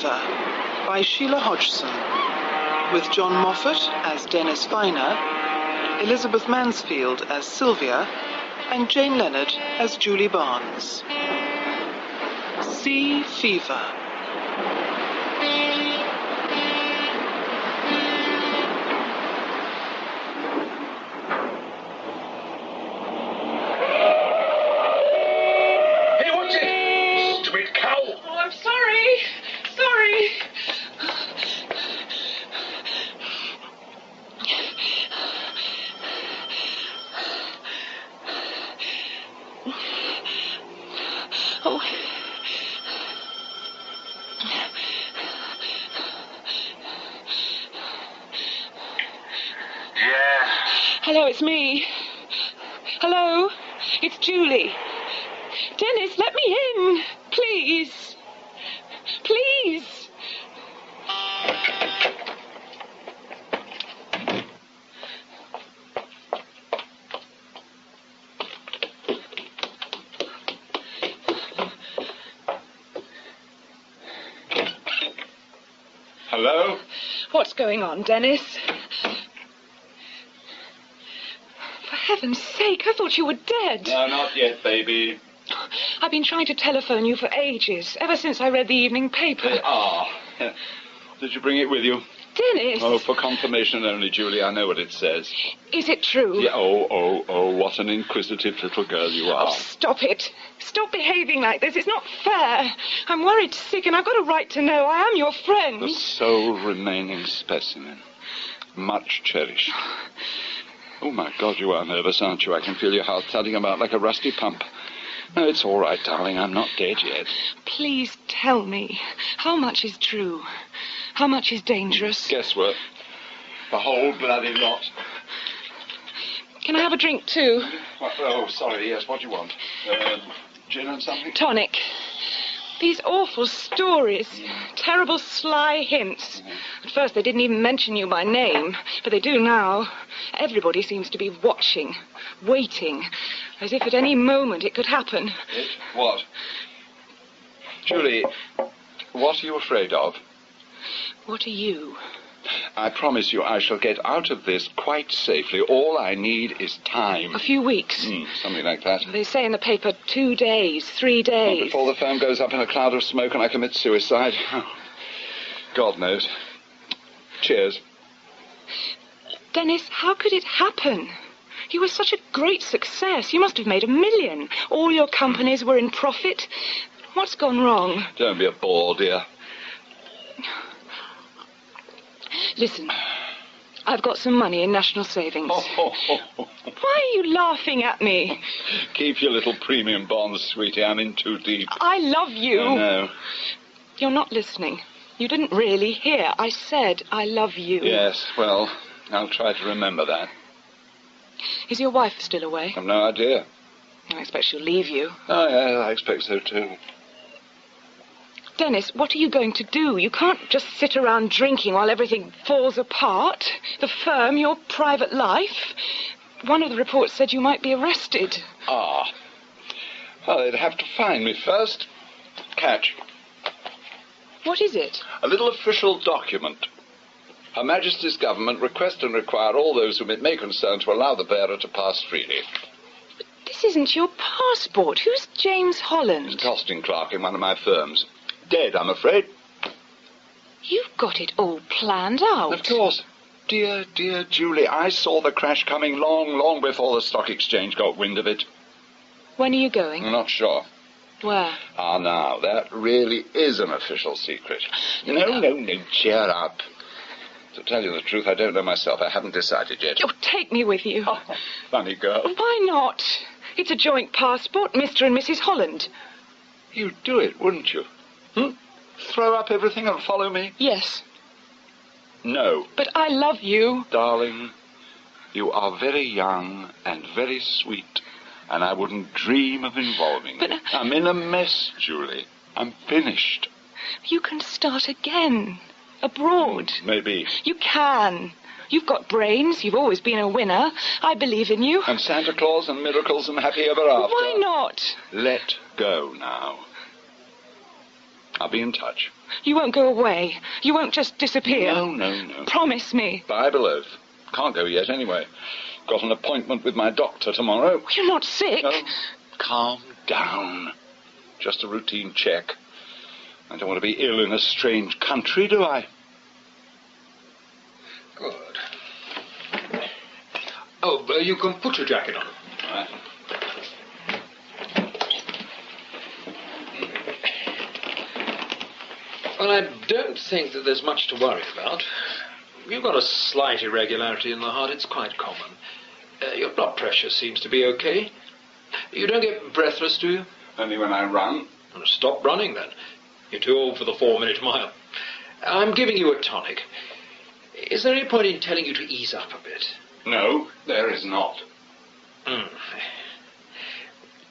Fever by Sheila Hodgson, with John Moffat as Dennis Vyner, Elizabeth Mansfield as Sylvia, and Jane Leonard as Julie Barnes. Sea Fever. Hey, what's it? Stupid cow! Oh, I'm sorry. Sorry. Oh. Yeah. Hello, it's me. Hello, it's Julie. Dennis, let me in. Please. Please. Hello? What's going on, Dennis? For heaven's sake, I thought you were dead. No, not yet, baby. I've been trying to telephone you for ages, ever since I read the evening paper. Did you bring it with you? Dennis! Oh, for confirmation only, Julie. I know what it says. Is it true? Yeah, oh, what an inquisitive little girl you are. Oh, stop it. Stop behaving like this. It's not fair. I'm worried sick, and I've got a right to know. I am your friend. The sole remaining specimen. Much cherished. Oh, my God, you are nervous, aren't you? I can feel your heart thudding about like a rusty pump. No, it's all right, darling. I'm not dead yet. Please tell me. How much is true? How much is dangerous? Guesswork. The whole bloody lot. Can I have a drink, too? Oh, sorry, yes. What do you want? Gin and something? Tonic. These awful stories. Terrible, sly hints. At first, they didn't even mention you by name, but they do now. Everybody seems to be watching, waiting, as if at any moment it could happen. It? What? Julie, what are you afraid of? What are you? I promise you I shall get out of this quite safely. All I need is time. A few weeks. Something like that. They say in the paper 2 days, 3 days. Well, before the firm goes up in a cloud of smoke and I commit suicide. Oh, God knows. Cheers. Dennis, how could it happen? You were such a great success. You must have made $1 million. All your companies were in profit. What's gone wrong? Don't be a bore, dear. Listen, I've got some money in national savings. Why are you laughing at me? Keep your little premium bonds, sweetie. I'm in too deep. I love you. I know. You're not listening. You didn't really hear. I said I love you. Yes, well, I'll try to remember that. Is your wife still away? I've no idea. I expect she'll leave you. Oh, yeah, I expect so, too. Dennis, what are you going to do? You can't just sit around drinking while everything falls apart. The firm, your private life. One of the reports said you might be arrested. Ah. Well, they'd have to find me first. Catch. What is it? A little official document. Her Majesty's government request and require all those whom it may concern to allow the bearer to pass freely. But this isn't your passport. Who's James Holland? He's a costing clerk in one of my firms. Dead, I'm afraid. You've got it all planned out. Of course. Dear Julie, I saw the crash coming long before the stock exchange got wind of it. When are you going? I'm not sure. Where? Ah, now, that really is an official secret. No, cheer up. To tell you the truth, I don't know myself. I haven't decided yet. Oh, take me with you. Oh, funny girl. Why not? It's a joint passport, Mr. and Mrs. Holland. You'd do it, wouldn't you? Throw up everything and follow me? Yes. No. But I love you. Darling, you are very young and very sweet, and I wouldn't dream of involving you. But I'm in a mess, Julie. I'm finished. You can start again. Abroad. Maybe. You can. You've got brains. You've always been a winner. I believe in you. And Santa Claus and miracles and happy ever after. Why not? Let go now. I'll be in touch. You won't go away. You won't just disappear. No. Promise me. Bible oath. Can't go yet anyway. Got an appointment with my doctor tomorrow. You're not sick. Oh, calm down. Just a routine check. I don't want to be ill in a strange country, do I? Good. Oh, you can put your jacket on. All right. Well, I don't think that there's much to worry about. You've got a slight irregularity in the heart. It's quite common. Your blood pressure seems to be okay. You don't get breathless, do you? Only when I run. Well, stop running, then. You're too old for the 4-minute mile. I'm giving you a tonic. Is there any point in telling you to ease up a bit? No, there is not.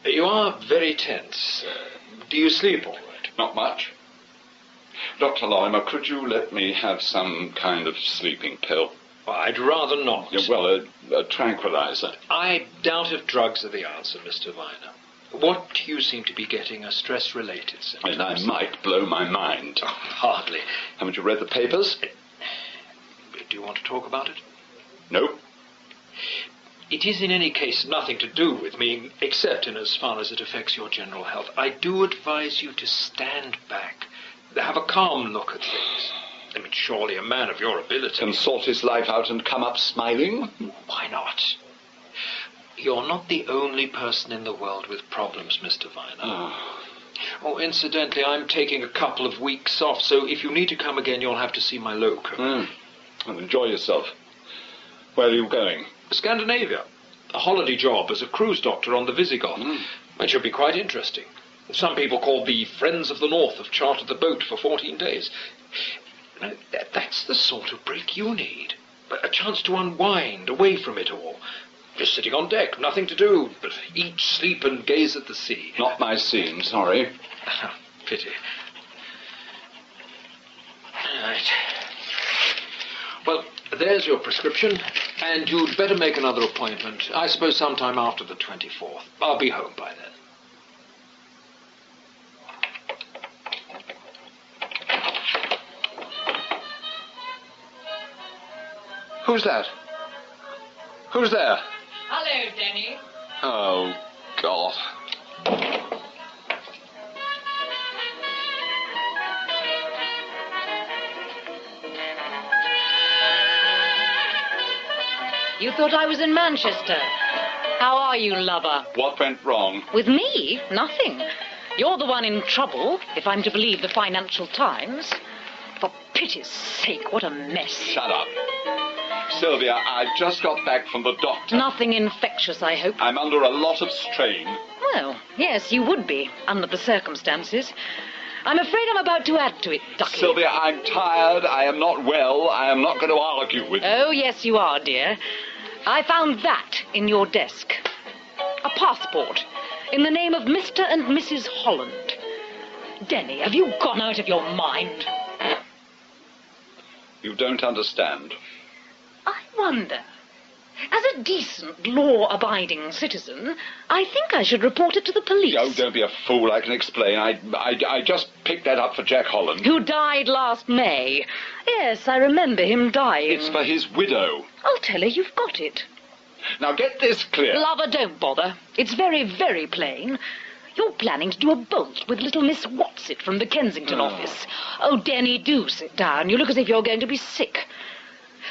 You are very tense. Do you sleep all right? Not much. Dr. Lorimer, could you let me have some kind of sleeping pill? Well, I'd rather not. Yeah, well, a tranquilizer. I doubt if drugs are the answer, Mr. Vyner. What you seem to be getting are stress-related symptoms. And I might blow my mind. Oh, hardly. Haven't you read the papers? Do you want to talk about it? No. It is in any case nothing to do with me, except in as far as it affects your general health. I do advise you to stand back. Have a calm look at things. I mean, surely a man of your ability Can sort his life out and come up smiling? Why not? You're not the only person in the world with problems, Mr. Vyner. Oh, incidentally, I'm taking a couple of weeks off, so if you need to come again, you'll have to see my locum. Well, enjoy yourself. Where are you going? Scandinavia. A holiday job as a cruise doctor on the Visigoth. It should be quite interesting. Some people called the Friends of the North have chartered the boat for 14 days. Now, that's the sort of break you need. A chance to unwind away from it all. Just sitting on deck, nothing to do but eat, sleep, and gaze at the sea. Not my scene, sorry. Pity. Right. Well, there's your prescription, and you'd better make another appointment. I suppose sometime after the 24th. I'll be home by then. Who's that? Who's there? Hello, Denny. Oh, God. You thought I was in Manchester. How are you, lover? What went wrong? With me? Nothing. You're the one in trouble, if I'm to believe the Financial Times. For pity's sake, what a mess. Shut up. Sylvia, I've just got back from the doctor. Nothing infectious, I hope. I'm under a lot of strain. Well, yes, you would be, under the circumstances. I'm afraid I'm about to add to it, Ducky. Sylvia, I'm tired. I am not well. I am not going to argue with you. Oh, yes, you are, dear. I found that in your desk. A passport in the name of Mr. and Mrs. Holland. Denny, have you gone out of your mind? You don't understand. I wonder. As a decent, law-abiding citizen, I think I should report it to the police. Oh, don't be a fool. I can explain. I just picked that up for Jack Holland. Who died last May. Yes, I remember him dying. It's for his widow. I'll tell her you've got it. Now get this clear. Lover, don't bother. It's very, very plain. You're planning to do a bolt with little Miss Whatsit from the Kensington office. Oh, Denny, do sit down. You look as if you're going to be sick.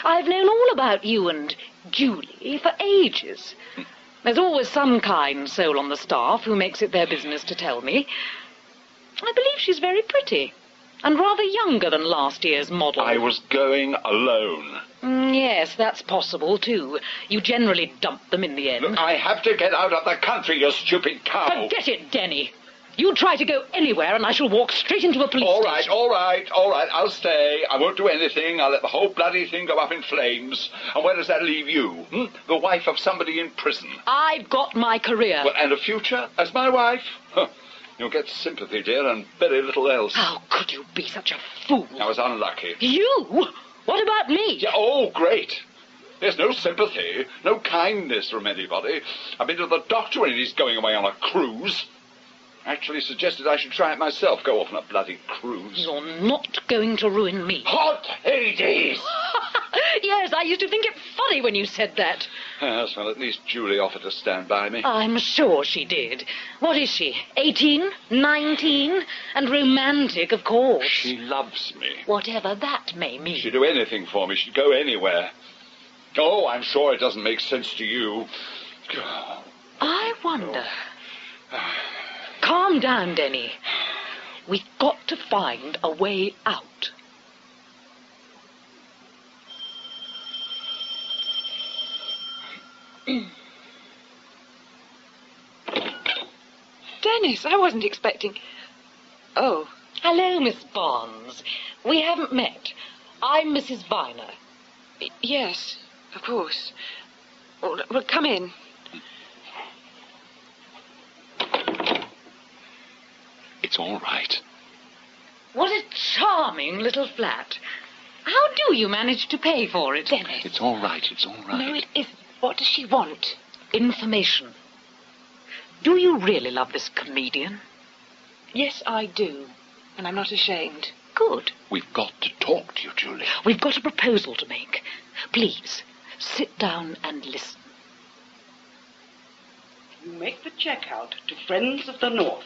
I've known all about you and Julie for ages. There's always some kind soul on the staff who makes it their business to tell me. I believe she's very pretty and rather younger than last year's model. I was going alone. Yes, that's possible, too. You generally dump them in the end. Look, I have to get out of the country, you stupid cow. Forget it, Denny. You try to go anywhere and I shall walk straight into a police station. All right. I'll stay. I won't do anything. I'll let the whole bloody thing go up in flames. And where does that leave you? The wife of somebody in prison. I've got my career. Well, and a future as my wife? You'll get sympathy, dear, and very little else. How could you be such a fool? I was unlucky. You? What about me? Yeah, oh, great. There's no sympathy, no kindness from anybody. I've been to the doctor when he's going away on a cruise. Actually suggested I should try it myself, go off on a bloody cruise. You're not going to ruin me. Hot Hades! Yes, I used to think it funny when you said that. Yes, well, at least Julie offered to stand by me. I'm sure she did. What is she, 18, 19? And romantic, of course. She loves me. Whatever that may mean. She'd do anything for me. She'd go anywhere. Oh, I'm sure it doesn't make sense to you. I wonder. Calm down, Denny. We've got to find a way out. Dennis, I wasn't expecting... Oh. Hello, Miss Barnes. We haven't met. I'm Mrs. Vyner. Yes, of course. Well, come in. It's all right. What a charming little flat. How do you manage to pay for it? Dennis. It's all right. It's all right. No, it isn't. What does she want? Information. Do you really love this comedian? Yes, I do. And I'm not ashamed. Good. We've got to talk to you, Julie. We've got a proposal to make. Please, sit down and listen. You make the cheque out to Friends of the North.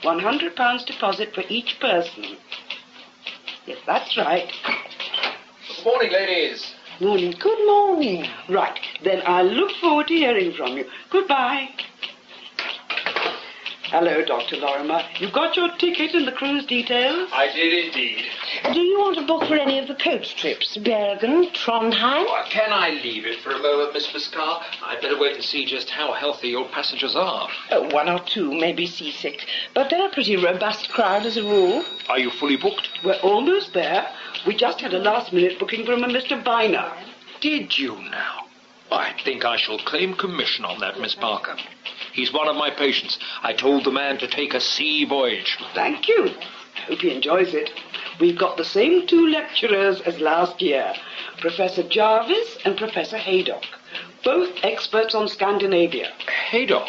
£100 deposit for each person. Yes, that's right. Good morning, ladies. Morning. Good morning. Right, then I look forward to hearing from you. Goodbye. Hello, Dr. Lorimer. You got your ticket and the cruise details? I did indeed. Do you want to book for any of the coach trips? Bergen, Trondheim? Well, can I leave it for a moment, Miss Viscar? I'd better wait and see just how healthy your passengers are. Oh, one or two may be seasick, but they're a pretty robust crowd as a rule. Are you fully booked? We're almost there. We just had a last-minute booking from a Mr. Vyner. Did you now? I think I shall claim commission on that, Miss Parker. He's one of my patients. I told the man to take a sea voyage. Thank you. I hope he enjoys it. We've got the same two lecturers as last year, Professor Jarvis and Professor Haydock, both experts on Scandinavia. Haydock?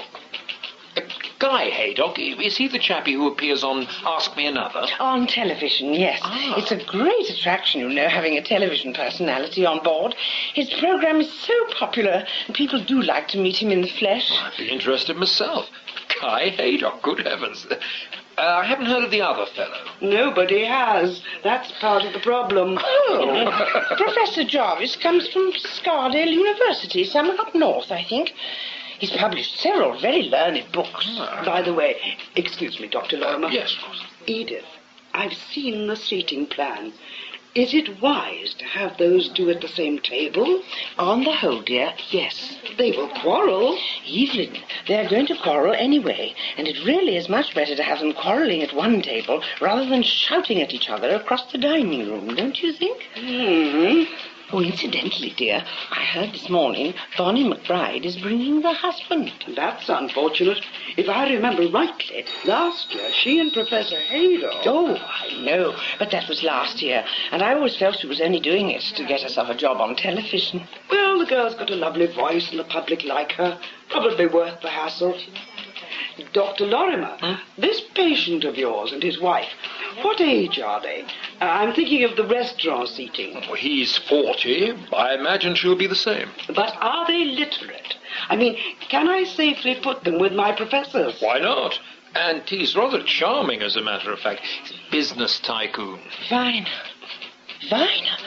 Guy Haydock? Is he the chappie who appears on Ask Me Another? On television, yes. Ah. It's a great attraction, you know, having a television personality on board. His program is so popular, and people do like to meet him in the flesh. I'd be interested myself. Guy Haydock, good heavens. I haven't heard of the other fellow. Nobody has. That's part of the problem. Oh, Professor Jarvis comes from Scardale University, somewhere up north, I think. He's published several very learned books. By the way, excuse me, Dr. Lorimer. Yes, of course. Edith, I've seen the seating plan. Is it wise to have those two at the same table? On the whole, dear, yes. They will quarrel. Evelyn, they're going to quarrel anyway, and it really is much better to have them quarrelling at one table rather than shouting at each other across the dining room, don't you think? Hmm. Oh, incidentally, dear, I heard this morning Bonnie McBride is bringing the husband. That's unfortunate. If I remember rightly, last year she and Professor Haydock... Oh, I know, but that was last year, and I always felt she was only doing it to get herself a job on television. Well, the girl's got a lovely voice and the public like her. Probably worth the hassle. Dr. Lorimer, this patient of yours and his wife, what age are they? I'm thinking of the restaurant seating. Well, he's 40. I imagine she'll be the same. But are they literate? I mean, can I safely put them with my professors? Why not? And he's rather charming, as a matter of fact. He's a business tycoon. Vyner. Vyner?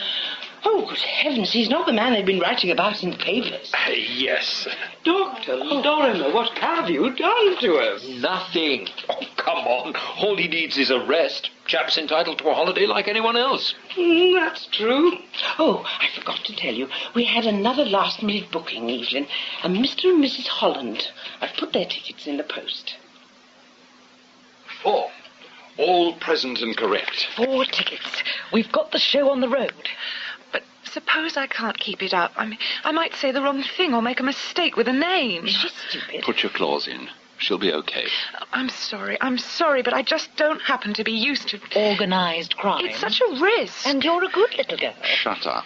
Oh, good heavens, he's not the man they've been writing about in the papers. Yes. Dr. Lorimer, what have you done to us? Nothing. Oh, come on. All he needs is a rest. Chap's entitled to a holiday like anyone else. That's true. Oh, I forgot to tell you, we had another last-minute booking, Evelyn, a Mr. and Mrs. Holland. I've put their tickets in the post. 4. All present and correct. 4 tickets. We've got the show on the road. But suppose I can't keep it up. I might say the wrong thing or make a mistake with a name. She's stupid. Put your claws in. She'll be okay. I'm sorry, but I just don't happen to be used to... Organised crime. It's such a risk. And you're a good little girl. Shut up.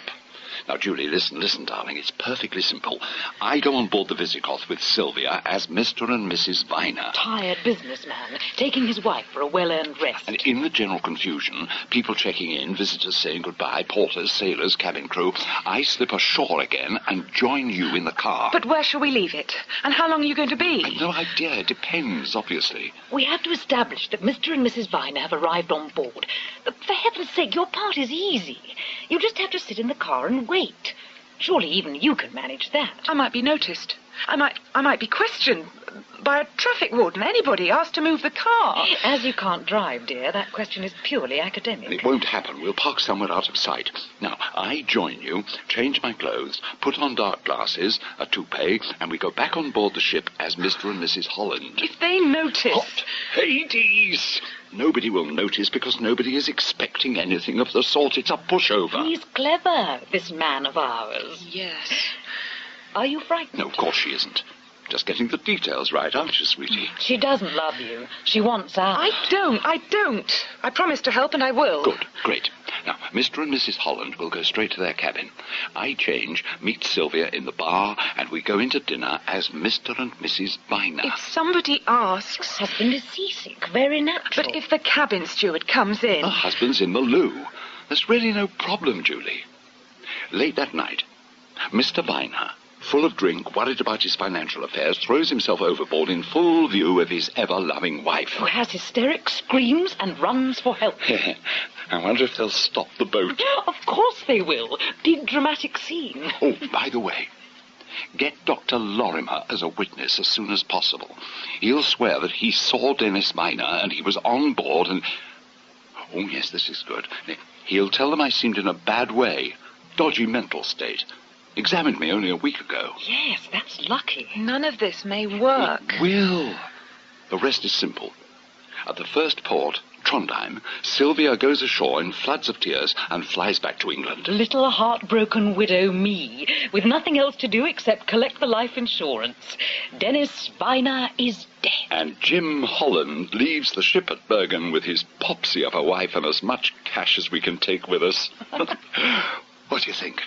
Now, Julie, listen, darling. It's perfectly simple. I go on board the Visigoth with Sylvia as Mr. and Mrs. Vyner. Tired businessman, taking his wife for a well-earned rest. And in the general confusion, people checking in, visitors saying goodbye, porters, sailors, cabin crew, I slip ashore again and join you in the car. But where shall we leave it? And how long are you going to be? I've no idea. It depends, obviously. We have to establish that Mr. and Mrs. Vyner have arrived on board. For heaven's sake, your part is easy. You just have to sit in the car and wait. Surely even you can manage that. I might be noticed. I might be questioned by a traffic warden, anybody asked to move the car. As you can't drive, dear, that question is purely academic. It won't happen. We'll park somewhere out of sight. Now, I join you, change my clothes, put on dark glasses, a toupee, and we go back on board the ship as Mr. and Mrs. Holland. If they notice... Hot Hades! Nobody will notice because nobody is expecting anything of the sort. It's a pushover. He's clever, this man of ours. Yes. Are you frightened? No, of course she isn't. Just getting the details right, aren't you, sweetie? She doesn't love you. She wants out. I don't. I promise to help and I will. Good, great. Now, Mr. and Mrs. Holland will go straight to their cabin. I change, meet Sylvia in the bar, and we go into dinner as Mr. and Mrs. Vyner. If somebody asks... Husband is seasick, very natural. But if the cabin steward comes in... The husband's in the loo. There's really no problem, Julie. Late that night, Mr. Vyner, full of drink, worried about his financial affairs, throws himself overboard in full view of his ever-loving wife. Who has hysterics, screams, and runs for help. I wonder if they'll stop the boat. Of course they will. Big dramatic scene. Oh, by the way, get Dr. Lorimer as a witness as soon as possible. He'll swear that he saw Dennis Vyner and he was on board and... Oh, yes, this is good. He'll tell them I seemed in a bad way, dodgy mental state. Examined me only a week ago. Yes, that's lucky. None of this may work. It will. The rest is simple. At the first port, Trondheim, Sylvia goes ashore in floods of tears and flies back to England. Little heartbroken widow me, with nothing else to do except collect the life insurance. Dennis Vyner is dead. And Jim Holland leaves the ship at Bergen with his popsy of a wife and as much cash as we can take with us. What do you think?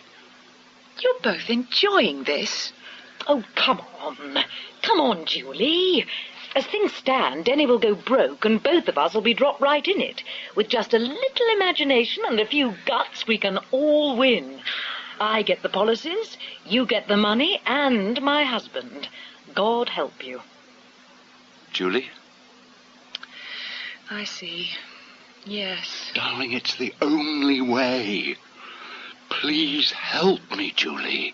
You're both enjoying this. Oh, come on. Come on, Julie. As things stand, Denny will go broke and both of us will be dropped right in it. With just a little imagination and a few guts, we can all win. I get the policies, you get the money, and my husband. God help you. Julie? I see. Yes. Darling, it's the only way. Please help me, Julie.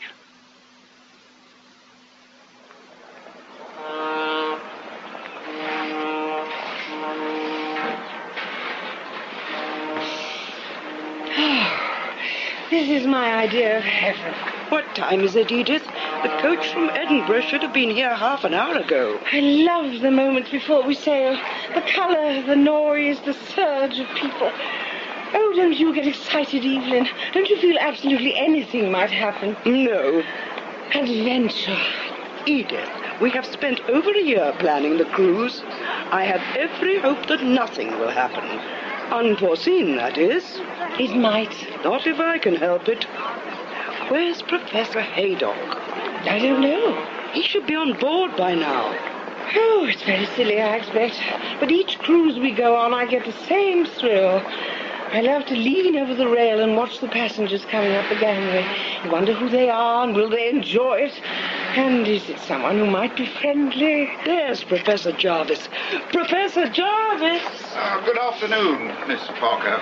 This is my idea of heaven. What time is it, Edith? The coach from Edinburgh should have been here half an hour ago. I love the moment before we sail. The colour, the noise, the surge of people. Oh, don't you get excited, Evelyn? Don't you feel absolutely anything might happen? No. Adventure. Edith, we have spent over a year planning the cruise. I have every hope that nothing will happen. Unforeseen, that is. It might. Not if I can help it. Where's Professor Haydock? I don't know. He should be on board by now. Oh, it's very silly, I expect. But each cruise we go on, I get the same thrill. I love to lean over the rail and watch the passengers coming up the gangway. You wonder who they are and will they enjoy it? And is it someone who might be friendly? There's Professor Jarvis. Professor Jarvis! Good afternoon, Miss Parker.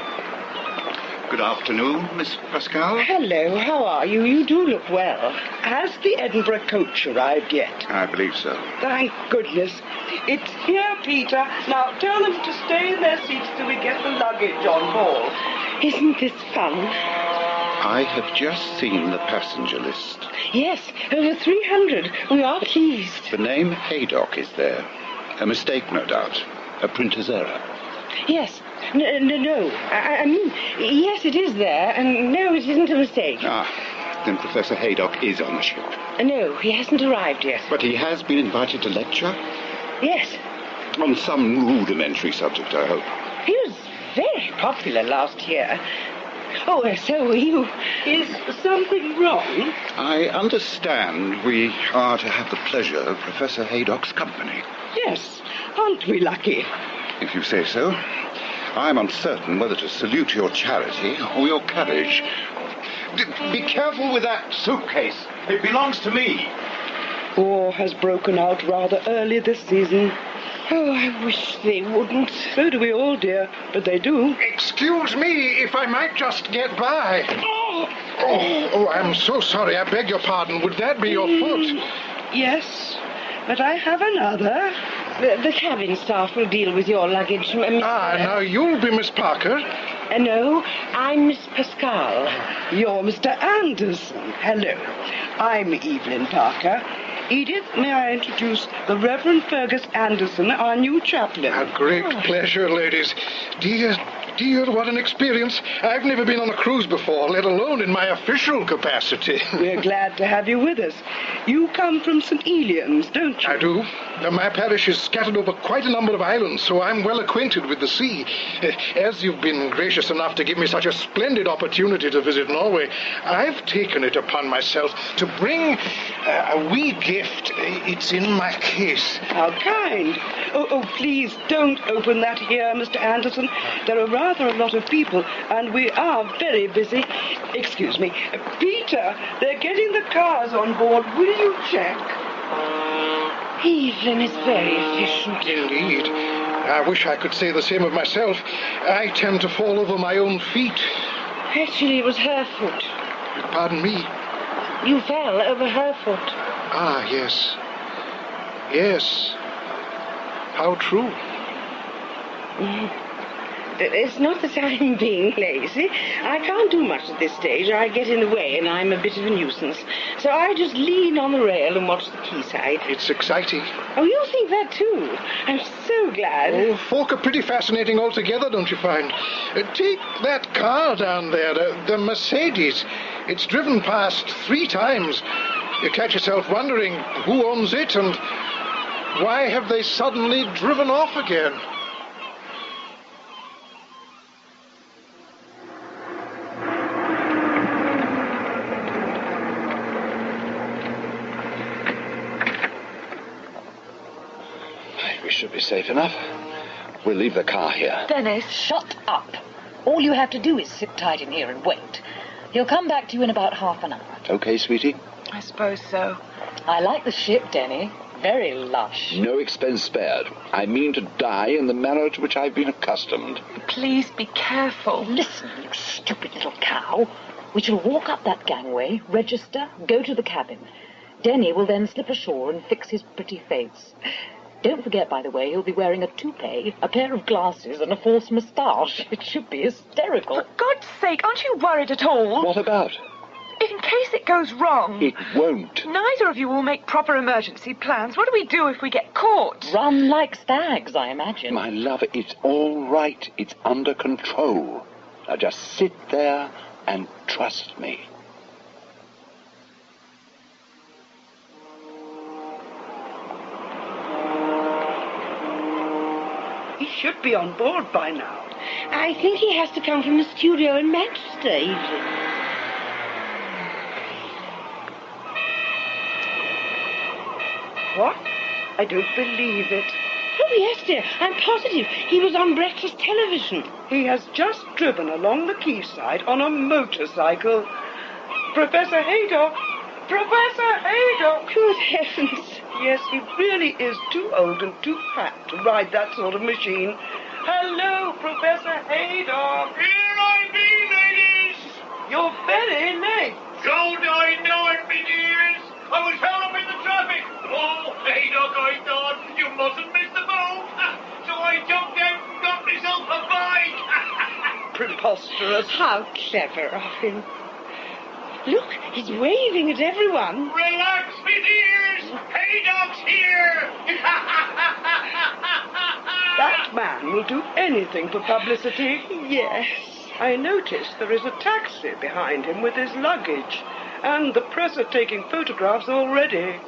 Good afternoon, Miss Pascal. Hello, how are you? You do look well. Has the Edinburgh coach arrived yet? I believe so. Thank goodness. It's here, Peter. Now tell them to stay in their seats till we get the luggage on board. Isn't this fun? I have just seen the passenger list. Yes, over 300. We are pleased. The name Haydock is there. A mistake, no doubt. A printer's error. Yes. No. I mean, yes, it is there, and no, it isn't a mistake. Then Professor Haydock is on the ship. No, he hasn't arrived yet. But he has been invited to lecture? Yes. On some rudimentary subject, I hope. He was very popular last year. Oh, so are you. Is something wrong? I understand we are to have the pleasure of Professor Haydock's company. Yes. Aren't we lucky? If you say so. I'm uncertain whether to salute your charity or your courage. Be careful with that suitcase. It belongs to me. War has broken out rather early this season. Oh, I wish they wouldn't. So do we all, dear. But they do. Excuse me if I might just get by. Oh, I'm so sorry. I beg your pardon. Would that be your foot? Yes, but I have another. The cabin staff will deal with your luggage, Miss... Now you'll be Miss Parker. No, I'm Miss Pascal. You're Mr. Anderson. Hello. I'm Evelyn Parker. Edith, may I introduce the Reverend Fergus Anderson, our new chaplain? A great pleasure, ladies. Dear, what an experience. I've never been on a cruise before, let alone in my official capacity. We're glad to have you with us. You come from St. Elian's, don't you? I do. My parish is scattered over quite a number of islands, so I'm well acquainted with the sea. As you've been gracious enough to give me such a splendid opportunity to visit Norway, I've taken it upon myself to bring a wee gift. It's in my case. How kind. Oh, please don't open that here, Mr. Anderson. There are rather a lot of people, and we are very busy. Excuse me. Peter, they're getting the cars on board. Will you check? Evelyn is very efficient. Indeed. I wish I could say the same of myself. I tend to fall over my own feet. Actually, it was her foot. Pardon me? You fell over her foot. Ah, yes. Yes. How true. It's not that I'm being lazy. I can't do much at this stage. I get in the way, and I'm a bit of a nuisance. So I just lean on the rail and watch the quayside. It's exciting. Oh, you think that too? I'm so glad. Oh, folk are pretty fascinating altogether, don't you find? Take that car down there, the Mercedes. It's driven past 3 times. You catch yourself wondering who owns it and why have they suddenly driven off again? We should be safe enough. We'll leave the car here. Dennis, shut up. All you have to do is sit tight in here and wait. He'll come back to you in about half an hour. Okay, sweetie? I suppose so. I like the ship, Denny. Very lush. No expense spared. I mean to die in the manner to which I've been accustomed. Please be careful. Listen, you stupid little cow. We shall walk up that gangway, register, go to the cabin. Denny will then slip ashore and fix his pretty face. Don't forget, by the way, he'll be wearing a toupee, a pair of glasses, and a false moustache. It should be hysterical. For God's sake, aren't you worried at all? What about? If in case it goes wrong... It won't. Neither of you will make proper emergency plans. What do we do if we get caught? Run like stags, I imagine. My love, it's all right. It's under control. Now just sit there and trust me. He should be on board by now. I think he has to come from the studio in Manchester, Evelyn. What? I don't believe it. Oh, yes, dear. I'm positive. He was on breakfast television. He has just driven along the quayside on a motorcycle. Professor Haydock! Professor Haydock! Good heavens. Yes, he really is too old and too fat to ride that sort of machine. Hello, Professor Haydock. Here I be, ladies. You're very late. Don't I know it, me dears? I was held up in the traffic. Oh, Haydock, I thought you mustn't miss the boat. So I jumped out and got myself a bike. Preposterous. How clever of him. Look, he's waving at everyone. Relax, me dears. Haydock's here. That man will do anything for publicity. Yes. I noticed there is a taxi behind him with his luggage. And the press are taking photographs already.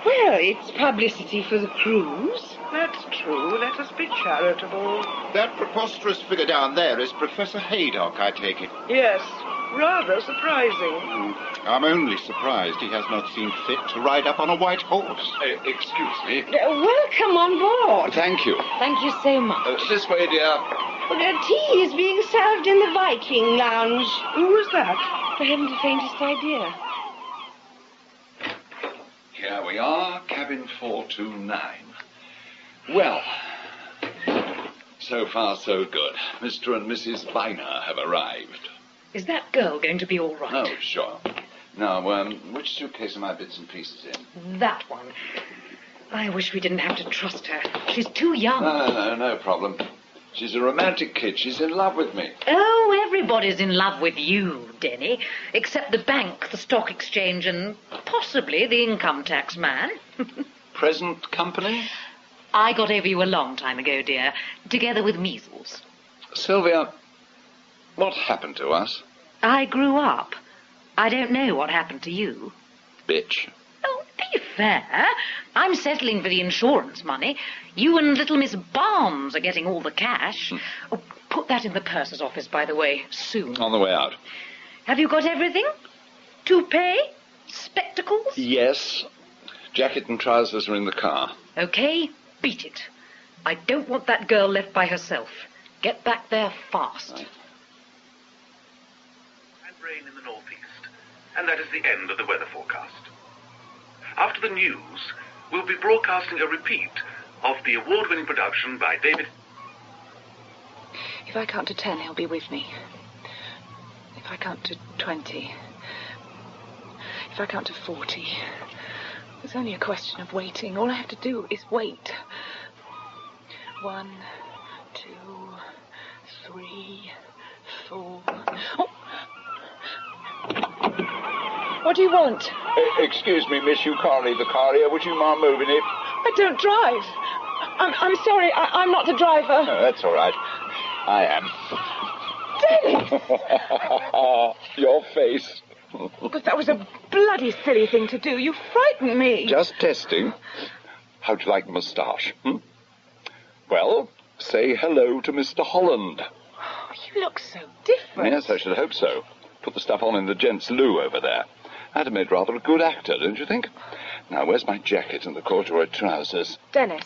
Well, it's publicity for the cruise. That's true. Let us be charitable. That preposterous figure down there is Professor Haydock, I take it. Yes, rather surprising. I'm only surprised he has not seen fit to ride up on a white horse. Excuse me. Welcome on board. Thank you. Thank you so much. This way, dear. Tea is being served in the Viking lounge. Who is that? I haven't the faintest idea. Here we are, cabin 429. Well, so far so good. Mr. and Mrs. Vyner have arrived. Is that girl going to be all right? Oh, sure. Now, which suitcase are my bits and pieces in? That one. I wish we didn't have to trust her. She's too young. No problem. She's a romantic kid. She's in love with me. Oh, everybody's in love with you, Denny. Except the bank, the stock exchange, and possibly the income tax man. Present company? I got over you a long time ago, dear, together with measles. Sylvia, what happened to us? I grew up. I don't know what happened to you. Bitch. Oh, be fair. I'm settling for the insurance money. You and little Miss Barnes are getting all the cash. Oh, put that in the purser's office, by the way, soon. On the way out. Have you got everything? Toupee? Spectacles? Yes. Jacket and trousers are in the car. Okay, beat it. I don't want that girl left by herself. Get back there fast. Right. And rain in the northeast. And that is the end of the weather forecast. After the news, we'll be broadcasting a repeat of the award-winning production by David... If I count to 10, he'll be with me. If I count to 20. If I count to 40. It's only a question of waiting. All I have to do is wait. 1, 2, 3, 4... Oh. What do you want? Excuse me, miss, you can't leave the car here. Would you mind moving it? I don't drive. I'm sorry, I'm not the driver. No, that's all right. I am. Dennis! Your face. But that was a bloody silly thing to do. You frightened me. Just testing. How'd you like the moustache? Well, say hello to Mr. Holland. Oh, you look so different. Yes, I should hope so. Put the stuff on in the gents' loo over there. I'd have made rather a good actor, don't you think? Now, where's my jacket and the corduroy trousers? Dennis,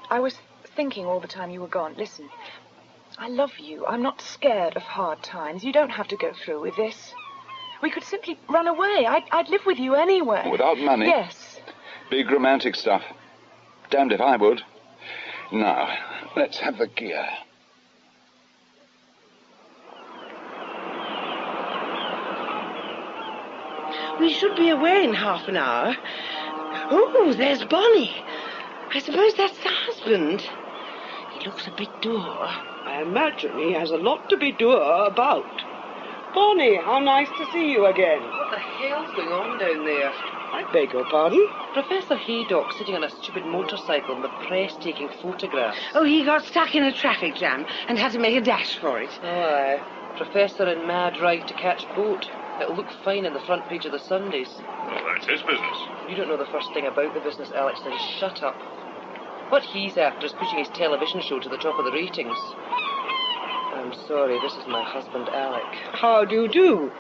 I was thinking all the time you were gone. Listen, I love you. I'm not scared of hard times. You don't have to go through with this. We could simply run away. I'd live with you anyway. Without money? Yes. Big romantic stuff. Damned if I would. Now, let's have the gear. We should be away in half an hour. Oh, there's Bonnie. I suppose that's the husband. He looks a bit dour. I imagine he has a lot to be dour about. Bonnie, how nice to see you again. What the hell's going on down there? I beg your pardon? Professor Haydock sitting on a stupid motorcycle and the press taking photographs. Oh, he got stuck in a traffic jam and had to make a dash for it. Oh, aye. Professor in mad ride to catch boat. It'll look fine in the front page of the Sundays. Well, that's his business. You don't know the first thing about the business, Alex, then shut up. What he's after is pushing his television show to the top of the ratings. I'm sorry, this is my husband, Alec. How do you do?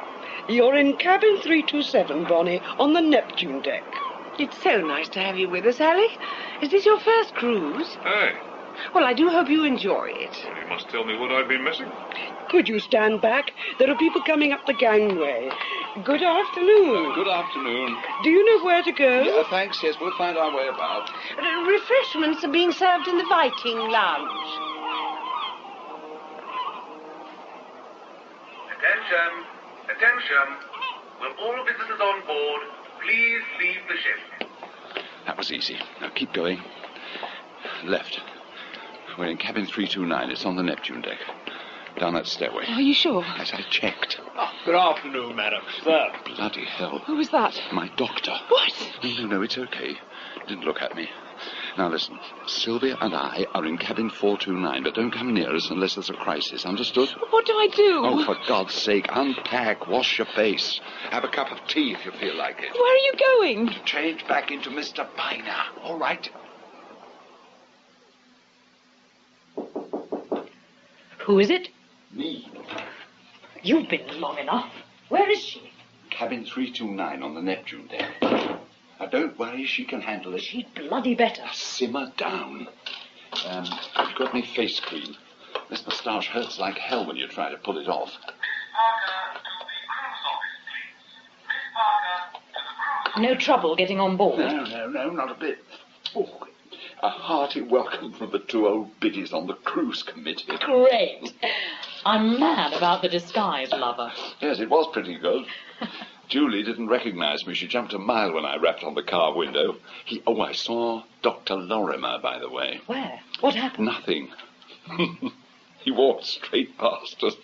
You're in cabin 327, Bonnie, on the Neptune deck. It's so nice to have you with us, Alec. Is this your first cruise? Hey, Well, I do hope you enjoy it. well, you must tell me what I've been missing. Could you stand back? There are people coming up the gangway. Good afternoon. Good afternoon. Do you know where to go? Yeah, thanks. Yes, we'll find our way about. Refreshments are being served in the Viking lounge. Attention! Attention! Will all visitors on board please leave the ship? That was easy. Now keep going. Left. We're in cabin 329. It's on the Neptune deck. Down that stairway. Are you sure? Yes, I checked. Oh, good afternoon, madam. Sir. Bloody hell. Who was that? My doctor. What? No, it's okay. Didn't look at me. Now listen, Sylvia and I are in cabin 429, but don't come near us unless there's a crisis, understood? What do I do? Oh, for God's sake, unpack, wash your face. Have a cup of tea if you feel like it. Where are you going? Change back into Mr. Vyner, all right? Who is it? Me. You've been long enough. Where is she? Cabin 329 on the Neptune deck. Now, don't worry, she can handle it. She'd bloody better. Simmer down. Have you got any face cream? This moustache hurts like hell when you try to pull it off. No trouble getting on board? No, not a bit. Oh, a hearty welcome from the two old biddies on the cruise committee. Great. I'm mad about the disguise, lover. Yes, it was pretty good. Julie didn't recognize me. She jumped a mile when I rapped on the car window. I saw Dr. Lorimer, by the way. Where? What happened? Nothing. He walked straight past us.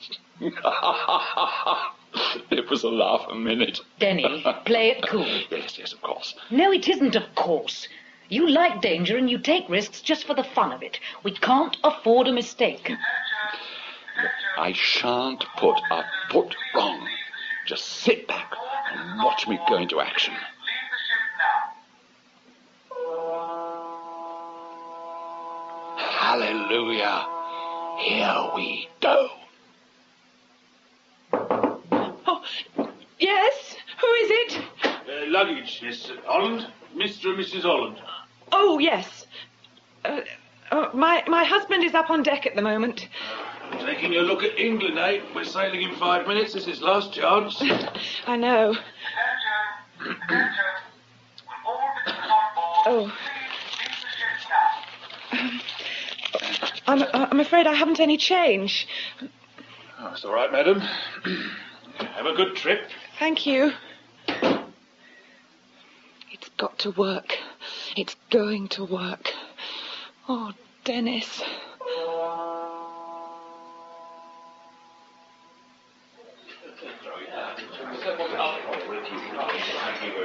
It was a laugh a minute. Denny, play it cool. Yes, of course. No, it isn't of course. You like danger and you take risks just for the fun of it. We can't afford a mistake. I shan't put a foot wrong. Just sit back and watch me go into action. Hallelujah. Here we go. Oh, yes? Who is it? Luggage, Miss Holland. Mr. and Mrs. Holland. Oh, yes. My husband is up on deck at the moment. Taking a look at England, eh? We're sailing in 5 minutes. This is last chance. I know. Oh. I'm afraid I haven't any change. Oh, it's all right, madam. Have a good trip. Thank you. It's got to work. It's going to work. Oh, Dennis.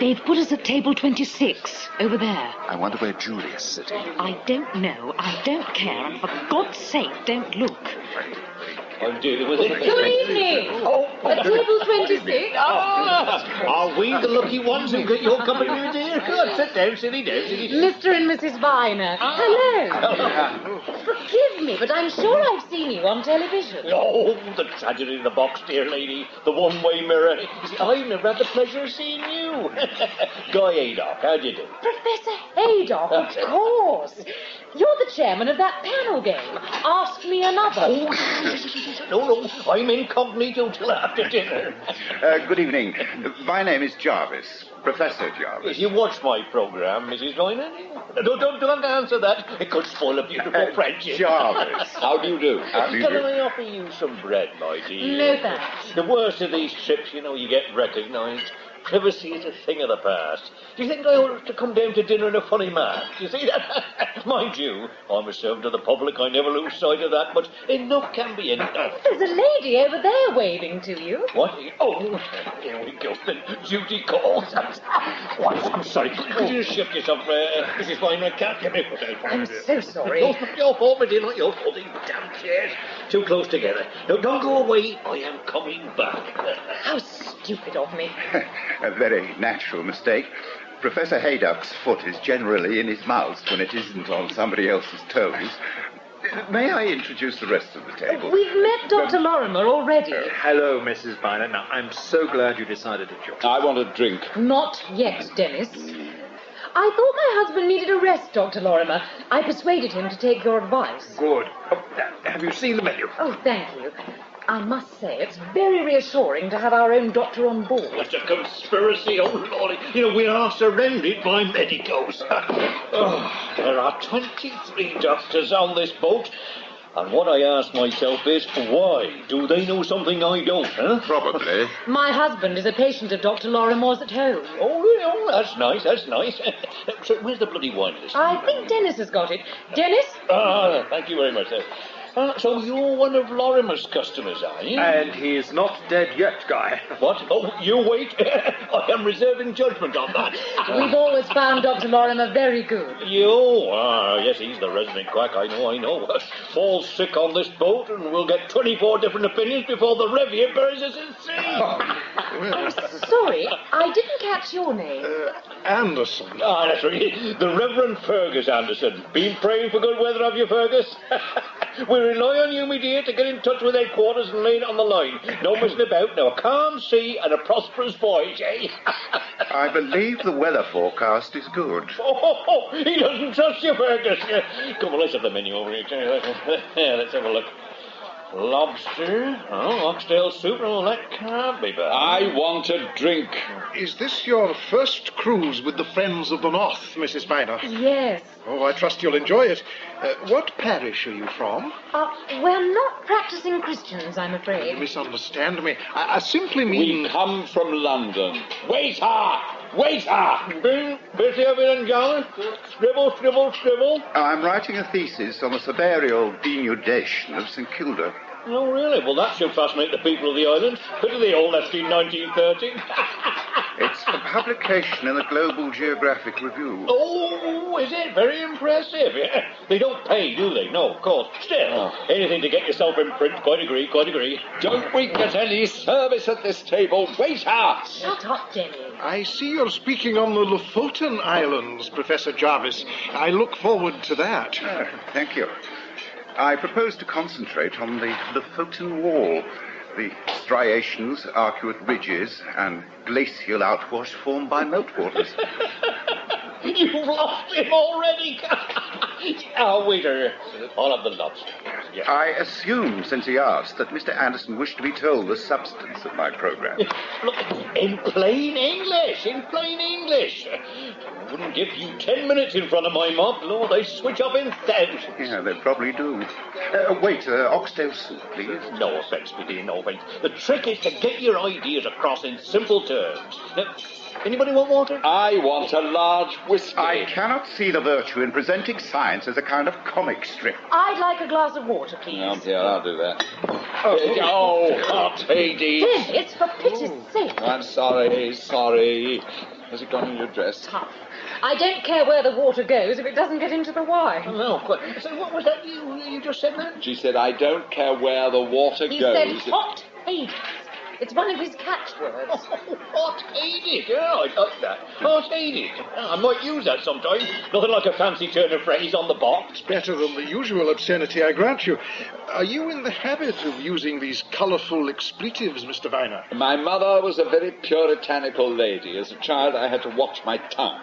They've put us at table 26, over there. I wonder where Julia's sitting. I don't know, I don't care, and for God's sake, don't look. I'm dealing with it. Good evening. At table 26. Are we the lucky ones who get your company, dear? Good, sit down, silly down, silly down. Mr. and Mrs. Vyner. Hello. Forgive me, but I'm sure I've seen you on television. Oh, the tragedy in the box, dear lady. The one-way mirror. You see, I've never had the pleasure of seeing you. Guy Haydock, how do you do? Professor Haydock, of course. You're the chairman of that panel game. Ask me another. No, I'm incognito till after dinner. Good evening. My name is Jarvis, Professor Jarvis. You watch my programme, Mrs. Vyner? Don't answer that. It could spoil a beautiful friendship. Jarvis. How do you do? How do you Can do? I offer you some bread, my dear? No thanks. The worst of these trips, you get recognised. Privacy is a thing of the past. Do you think I ought to come down to dinner in a funny mask? You see that? Mind you, I'm a servant to the public. I never lose sight of that, but enough can be enough. There's a lady over there waving to you. What? Oh, here we go. Duty calls. What? I'm sorry. Could you shift yourself, Mrs. Vyner? Can't get me. I'm so sorry. No, it's not your fault, my dear. Not your fault. These damn chairs. Too close together. No, don't go away. I am coming back. How stupid of me. A very natural mistake. Professor Haydock's foot is generally in his mouth when it isn't on somebody else's toes. May I introduce the rest of the table? We've met Dr. Lorimer already. Hello, Mrs. Vyner. Now, I'm so glad you decided to join. I want a drink. Not yet, Dennis. I thought my husband needed a rest, Dr. Lorimer. I persuaded him to take your advice. Good. Oh, have you seen the menu? Oh, thank you. I must say, it's very reassuring to have our own doctor on board. It's a conspiracy, oh Lordy. We are surrounded by medicos. There are 23 doctors on this boat. And what I ask myself is, why? Do they know something I don't, huh? Probably. My husband is a patient of Dr. Lorimer's at home. Oh, that's nice, that's nice. So where's the bloody wine list? I think Dennis has got it. Dennis? Thank you very much, sir. So you're one of Lorimer's customers, are you? And he's not dead yet, Guy. What? Oh, you wait. I am reserving judgment on that. We've always found Dr. Lorimer very good. You? Yes, he's the resident quack, I know. Falls sick on this boat and we'll get 24 different opinions before the Revier buries us in sea. I'm sorry, I didn't catch your name. Anderson. That's right. The Reverend Fergus Anderson. Been praying for good weather, have you, Fergus? We rely on you, me dear, to get in touch with headquarters and lay it on the line. No messing about. Now, a calm sea and a prosperous voyage, eh? I believe the weather forecast is good. Oh, he doesn't trust you, Fergus. Come on, let's have the menu over here. Yeah, let's have a look. Lobster, oxtail soup, that can't be bad. I want a drink. Is this your first cruise with the Friends of the North, Mrs. Vyner? Yes. Oh, I trust you'll enjoy it. What parish are you from? We're not practicing Christians, I'm You afraid. misunderstand me. I simply mean... We come from London. Waiter! Busy over in John? Scribble. I'm writing a thesis on the Severial denudation of St Kilda. Oh, really? Well, that should fascinate the people of the island. Pity they all left in 1930. It's for publication in the Global Geographic Review. Oh, is it? Very impressive. Yeah. They don't pay, do they? No, of course. Still, anything to get yourself in print. Quite agree. Don't we get any service at this table? Waiter! Shut up, Denny. I see you're speaking on the Lofoten Islands, Professor Jarvis. I look forward to that. Thank you. I propose to concentrate on the Lofoten Wall, the striations, arcuate ridges, and glacial outwash formed by meltwaters. You've lost him already. Waiter, I'll have the lobster. Yeah. I assumed, since he asked, that Mr. Anderson wished to be told the substance of my programme. Look, in plain English. Wouldn't give you 10 minutes in front of my mob. Lord, they switch up in thousands. Yeah, they probably do. Wait, oxtail soup, please. No offence, my dear, no offence. The trick is to get your ideas across in simple terms. Now, anybody want water? I want a large whiskey. I cannot see the virtue in presenting science as a kind of comic strip. I'd like a glass of water, please. Oh, dear, I'll do that. Hot Hades. Dennis, for pity's sake. I'm sorry. Has it gone in your dress? Tough. I don't care where the water goes if it doesn't get into the wine. No, quite. So what was that you just said, man? She said, I don't care where the water He goes. said hot Hades. It's one of his catchwords. Hot Hades. Yeah, I like that. Hot Hades. I might use that sometime. Nothing like a fancy turn of phrase on the box. Better than the usual obscenity, I grant you. Are you in the habit of using these colourful expletives, Mr. Vyner? My mother was a very puritanical lady. As a child, I had to watch my tongue.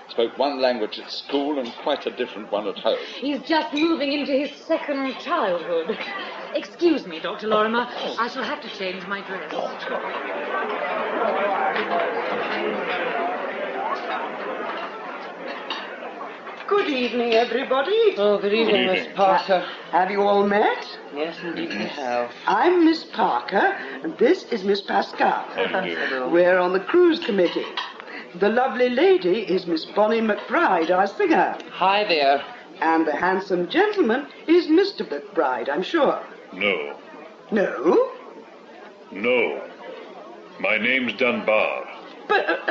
Spoke one language at school and quite a different one at home. He's just moving into his second childhood. Excuse me, Dr. Lorimer. I shall have to change my dress. Good evening, everybody. Oh, good evening, Miss Parker. Have you all met? Yes, indeed we have. I'm Miss Parker, and this is Miss Pascal. Hello. We're on the cruise committee. The lovely lady is Miss Bonnie McBride, our singer. Hi there. And the handsome gentleman is Mr. McBride, I'm sure. No. No? No. My name's Dunbar. But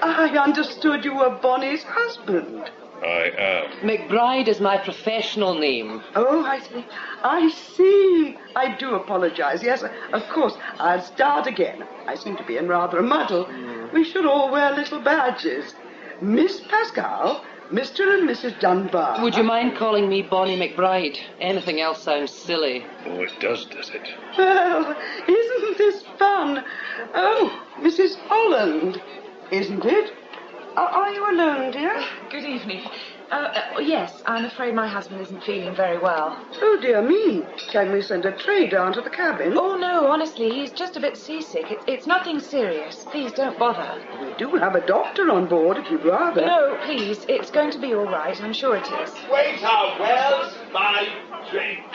I understood you were Bonnie's husband. I am. McBride is my professional name. Oh, I see. I do apologize. Yes, of course. I'll start again. I seem to be in rather a muddle. We should all wear little badges. Miss Pascal, Mr. and Mrs. Dunbar. Would you mind calling me Bonnie McBride? Anything else sounds silly. Oh, it does it? Well, isn't this fun? Oh, Mrs. Holland, isn't it? Are you alone, dear? Good evening. Yes, I'm afraid my husband isn't feeling very well. Oh, dear me. Can we send a tray down to the cabin? Oh, no, honestly, he's just a bit seasick. It's nothing serious. Please don't bother. We do have a doctor on board, if you'd rather. No, please. It's going to be all right. I'm sure it is. Waiter, where's my drink?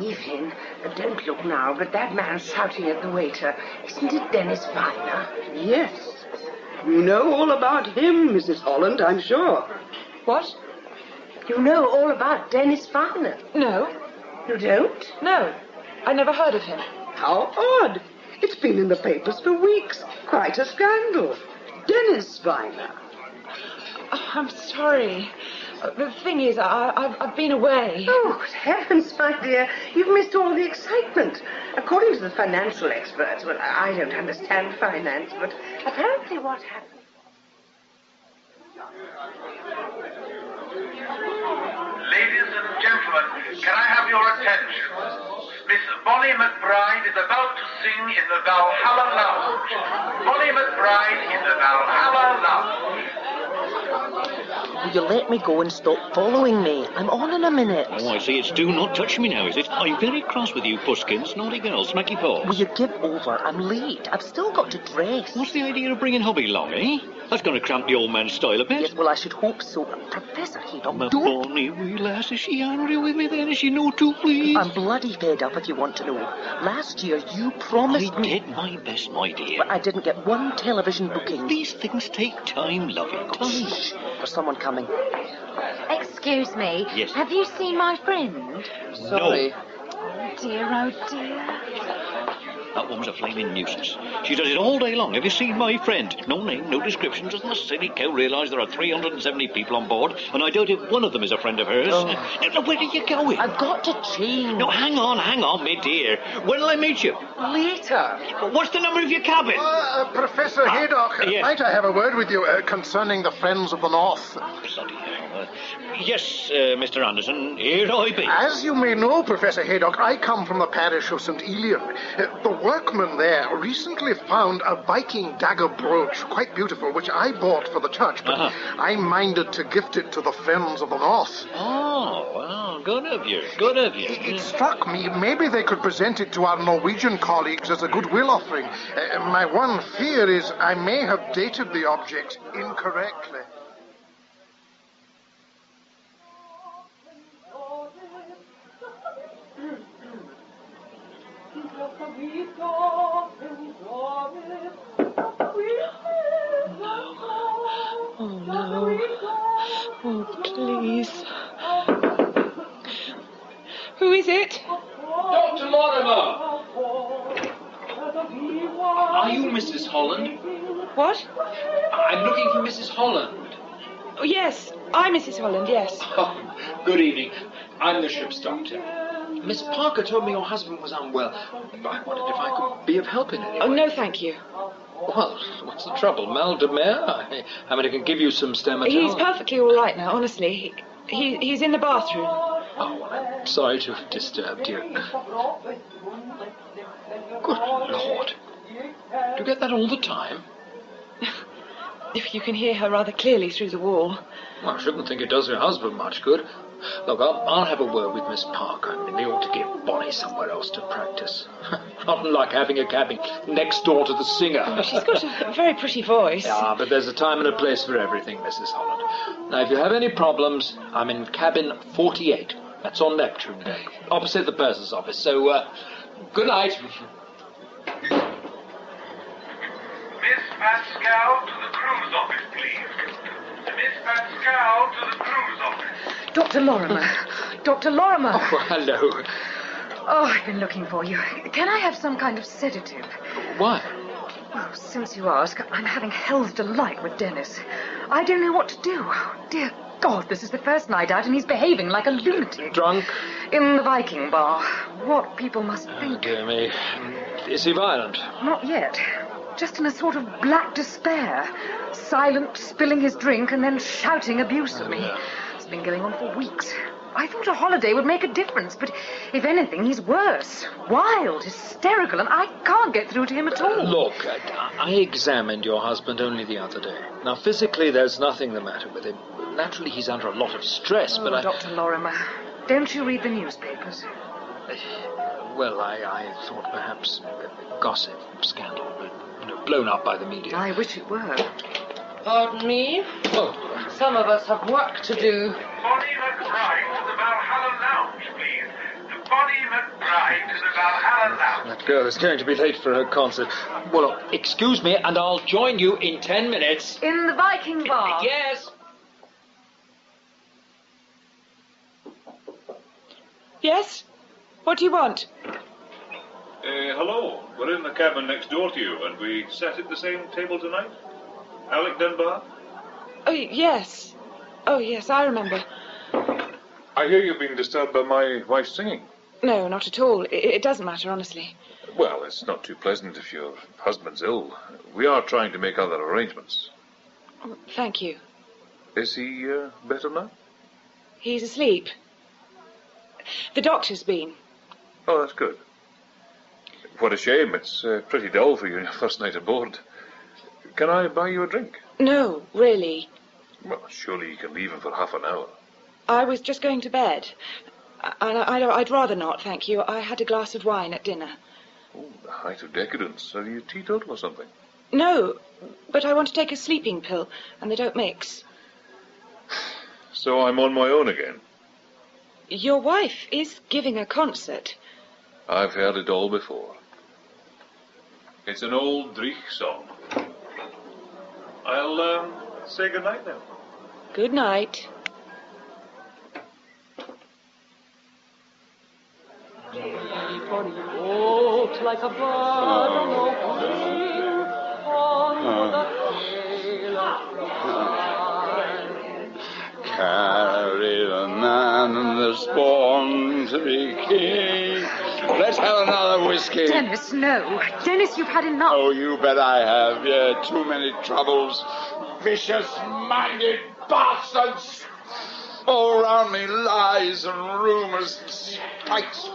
Evening. Don't look now, but that man shouting at the waiter. Isn't it Dennis Vyner? Yes. You know all about him, Mrs. Holland, I'm sure. What? You know all about Dennis Vyner? No. You don't? No, I never heard of him. How odd. It's been in the papers for weeks. Quite a scandal. Dennis Vyner. Oh, I'm sorry. The thing is, I've been away. Oh, good heavens, my dear. You've missed all the excitement. According to the financial experts, well, I don't understand finance, but apparently what happened... Ladies and gentlemen, can I have your attention? Miss Bonnie McBride is about to sing in the Valhalla Lounge. Bonnie McBride in the Valhalla Lounge. Will you let me go and stop following me? I'm on in a minute. Oh, I see. It's do not touch me now, is it? I'm very cross with you, Puskins. Naughty girl, smack your paws. Will you give over? I'm late. I've still got to dress. What's the idea of bringing hubby along, eh? That's going to cramp the old man's style a bit. Yes, well, I should hope so. Professor Haydock, My don't... bonny wee lass, is she angry with me then? Is she no too pleased? I'm bloody fed up, if you want to know. Last year, you promised me... I did my best, my dear. But I didn't get one television booking. These things take time, lovey. Time. Shh. There's someone coming. Excuse me. Yes. Have you seen my friend? Sorry. Oh dear, oh dear. That woman's a flaming nuisance. She does it all day long. Have you seen my friend? No name, no description. Doesn't the silly cow realise there are 370 people on board? And I doubt if one of them is a friend of hers. Oh. Now, where are you going? I've got to change. No, hang on, my dear. When'll I meet you? Later. What's the number of your cabin? Professor Haydock, yes. might I have a word with you concerning the Friends of the North? Bloody hell. Yes, Mr. Anderson, here I be. As you may know, Professor Haydock, I come from the parish of St. Elian. The workmen there recently found a Viking dagger brooch, quite beautiful, which I bought for the church, but I minded to gift it to the Friends of the North. Oh, well, good of you, good of you. It struck me, maybe they could present it to our Norwegian colleagues as a goodwill offering. My one fear is I may have dated the object incorrectly. Oh, no. Oh, please. Who is it? Dr. Lorimer! Are you Mrs. Holland? What? I'm looking for Mrs. Holland. Oh, yes, I'm Mrs. Holland, yes. Oh, good evening. I'm the ship's doctor. Miss Parker told me your husband was unwell. I wondered if I could be of help in any way. Oh, no, thank you. Well, what's the trouble? Mal de mer? I mean, I can give you some Stematol. He's perfectly all right now, honestly. He's in the bathroom. Oh, I'm sorry to have disturbed you. Good Lord. Do you get that all the time? If you can hear her rather clearly through the wall. Well, I shouldn't think it does your husband much good. Look, I'll have a word with Miss Parker. I mean, they ought to give Bonnie somewhere else to practice. Not like having a cabin next door to the singer. Oh, she's got a very pretty voice. Yeah, but there's a time and a place for everything, Mrs. Holland. Now, if you have any problems, I'm in cabin 48. That's on Neptune Day, opposite the purser's office. So, good night. Miss Pascal to the cruise office, please. Miss Pascal to the cruise office. Dr. Lorimer. Dr. Lorimer. Oh, hello. Oh, I've been looking for you. Can I have some kind of sedative? Why? Well, since you ask, I'm having hell's delight with Dennis. I don't know what to do. Oh, dear God, this is the first night out and he's behaving like a lunatic. Drunk? In the Viking bar. What people must think. Oh, dear me. Is he violent? Not yet. Just in a sort of black despair. Silent, spilling his drink and then shouting abuse at me. It's been going on for weeks. I thought a holiday would make a difference, but if anything, he's worse. Wild, hysterical, and I can't get through to him at all. Look, I examined your husband only the other day. Now, physically, there's nothing the matter with him. Naturally, he's under a lot of stress, but I... Dr. Lorimer, don't you read the newspapers? Well, I thought perhaps gossip, scandal, blown up by the media. I wish it were. Pardon me? Oh. Some of us have work to do. Bonnie McBride to the Valhalla Lounge, please. Bonnie McBride to the Valhalla Lounge. That girl is going to be late for her concert. Well, excuse me, and I'll join you in 10 minutes. In the Viking bar? Yes. Yes? What do you want? Hello. We're in the cabin next door to you, and we sat at the same table tonight. Alec Dunbar? Oh, yes. Oh, yes, I remember. I hear you've been disturbed by my wife singing. No, not at all. It doesn't matter, honestly. Well, it's not too pleasant if your husband's ill. We are trying to make other arrangements. Oh, thank you. Is he better now? He's asleep. The doctor's been. Oh, that's good. What a shame. It's pretty dull for your first night aboard. Can I buy you a drink? No, really. Well, surely you can leave him for half an hour. I was just going to bed. I'd rather not, thank you. I had a glass of wine at dinner. Oh, the height of decadence. Are you teetotal or something? No, but I want to take a sleeping pill, and they don't mix. So I'm on my own again. Your wife is giving a concert. I've heard it all before. It's an old Dreich song. I'll say goodnight now. Good night. Walked like a bird on the wing, on the tail of Carry the man that's born to be king. Let's have another whiskey. Dennis, no. Dennis, you've had enough. Oh, you bet I have. Yeah, too many troubles. Vicious-minded bastards. All around me, lies and rumors and spikes.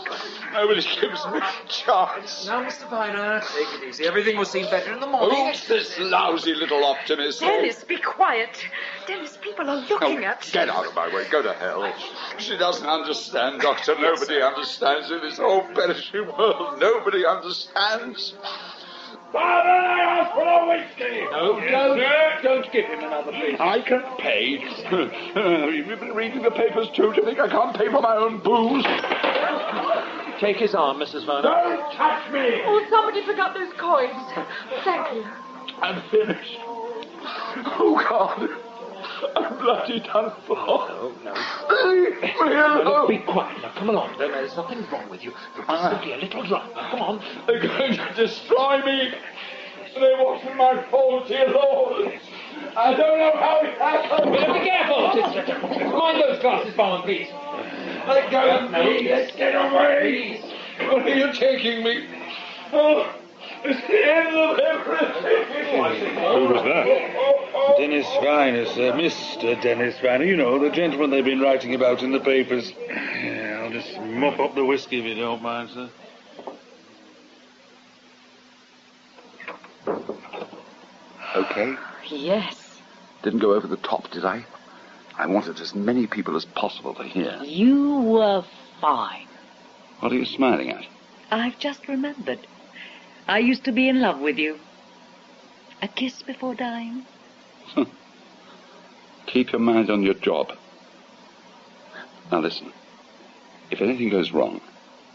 Nobody gives me a chance. Now, Mr. Vyner, take it easy. Everything will seem better in the morning. Who's this lousy little optimist? Dennis, be quiet. Dennis, people are looking at... Get out of my way. Go to hell. She doesn't understand, Doctor. Nobody understands in this whole perishing world. Nobody understands. Father, I asked for a whiskey. No, don't give him another piece. I can pay. You've been reading the papers too. Do you think I can't pay for my own booze? Take his arm, Mrs. Vyner. Don't touch me. Oh, somebody pick up those coins. Thank you. I'm finished. Oh, God. I'm bloody done for. No. Leave me alone. Be quiet. Now, come along. There's nothing wrong with you. You're just simply a little drunk. Now, come on. They're going to destroy me. It wasn't my fault, dear Lord. I don't know how it happened. Be careful. Mind those glasses, Barn, please. Let go of me. Let's get away. Where are you taking me? Oh, it's the end of everything. Who was that? Dennis Vyner, sir. Mr. Dennis Vyner. You know, the gentleman they've been writing about in the papers. Yeah, I'll just mop up the whiskey if you don't mind, sir. Okay. Yes. Didn't go over the top, did I? I wanted as many people as possible to hear. You were fine. What are you smiling at? I've just remembered. I used to be in love with you. A kiss before dying? Keep your mind on your job. Now listen. If anything goes wrong,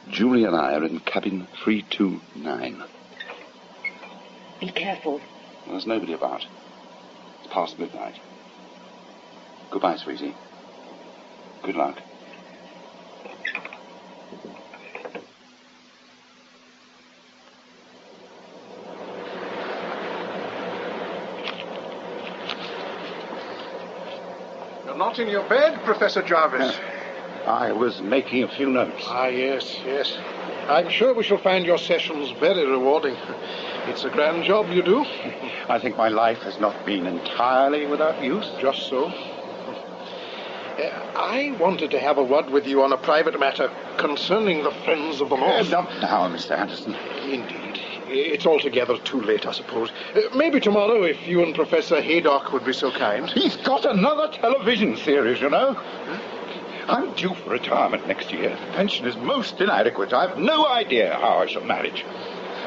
Julie and I are in cabin 329. Be careful. There's nobody about. It's past midnight. Goodbye, sweetie. Good luck. You're not in your bed, Professor Jarvis. I was making a few notes. Ah, yes. I'm sure we shall find your sessions very rewarding. It's a grand job you do. I think my life has not been entirely without use. Just so. I wanted to have a word with you on a private matter concerning the Friends of the North. Not now, Mr. Anderson. Indeed. It's altogether too late, I suppose. Maybe tomorrow, if you and Professor Haydock would be so kind. He's got another television series, you know. I'm due for retirement next year. The pension is most inadequate. I've no idea how I shall manage.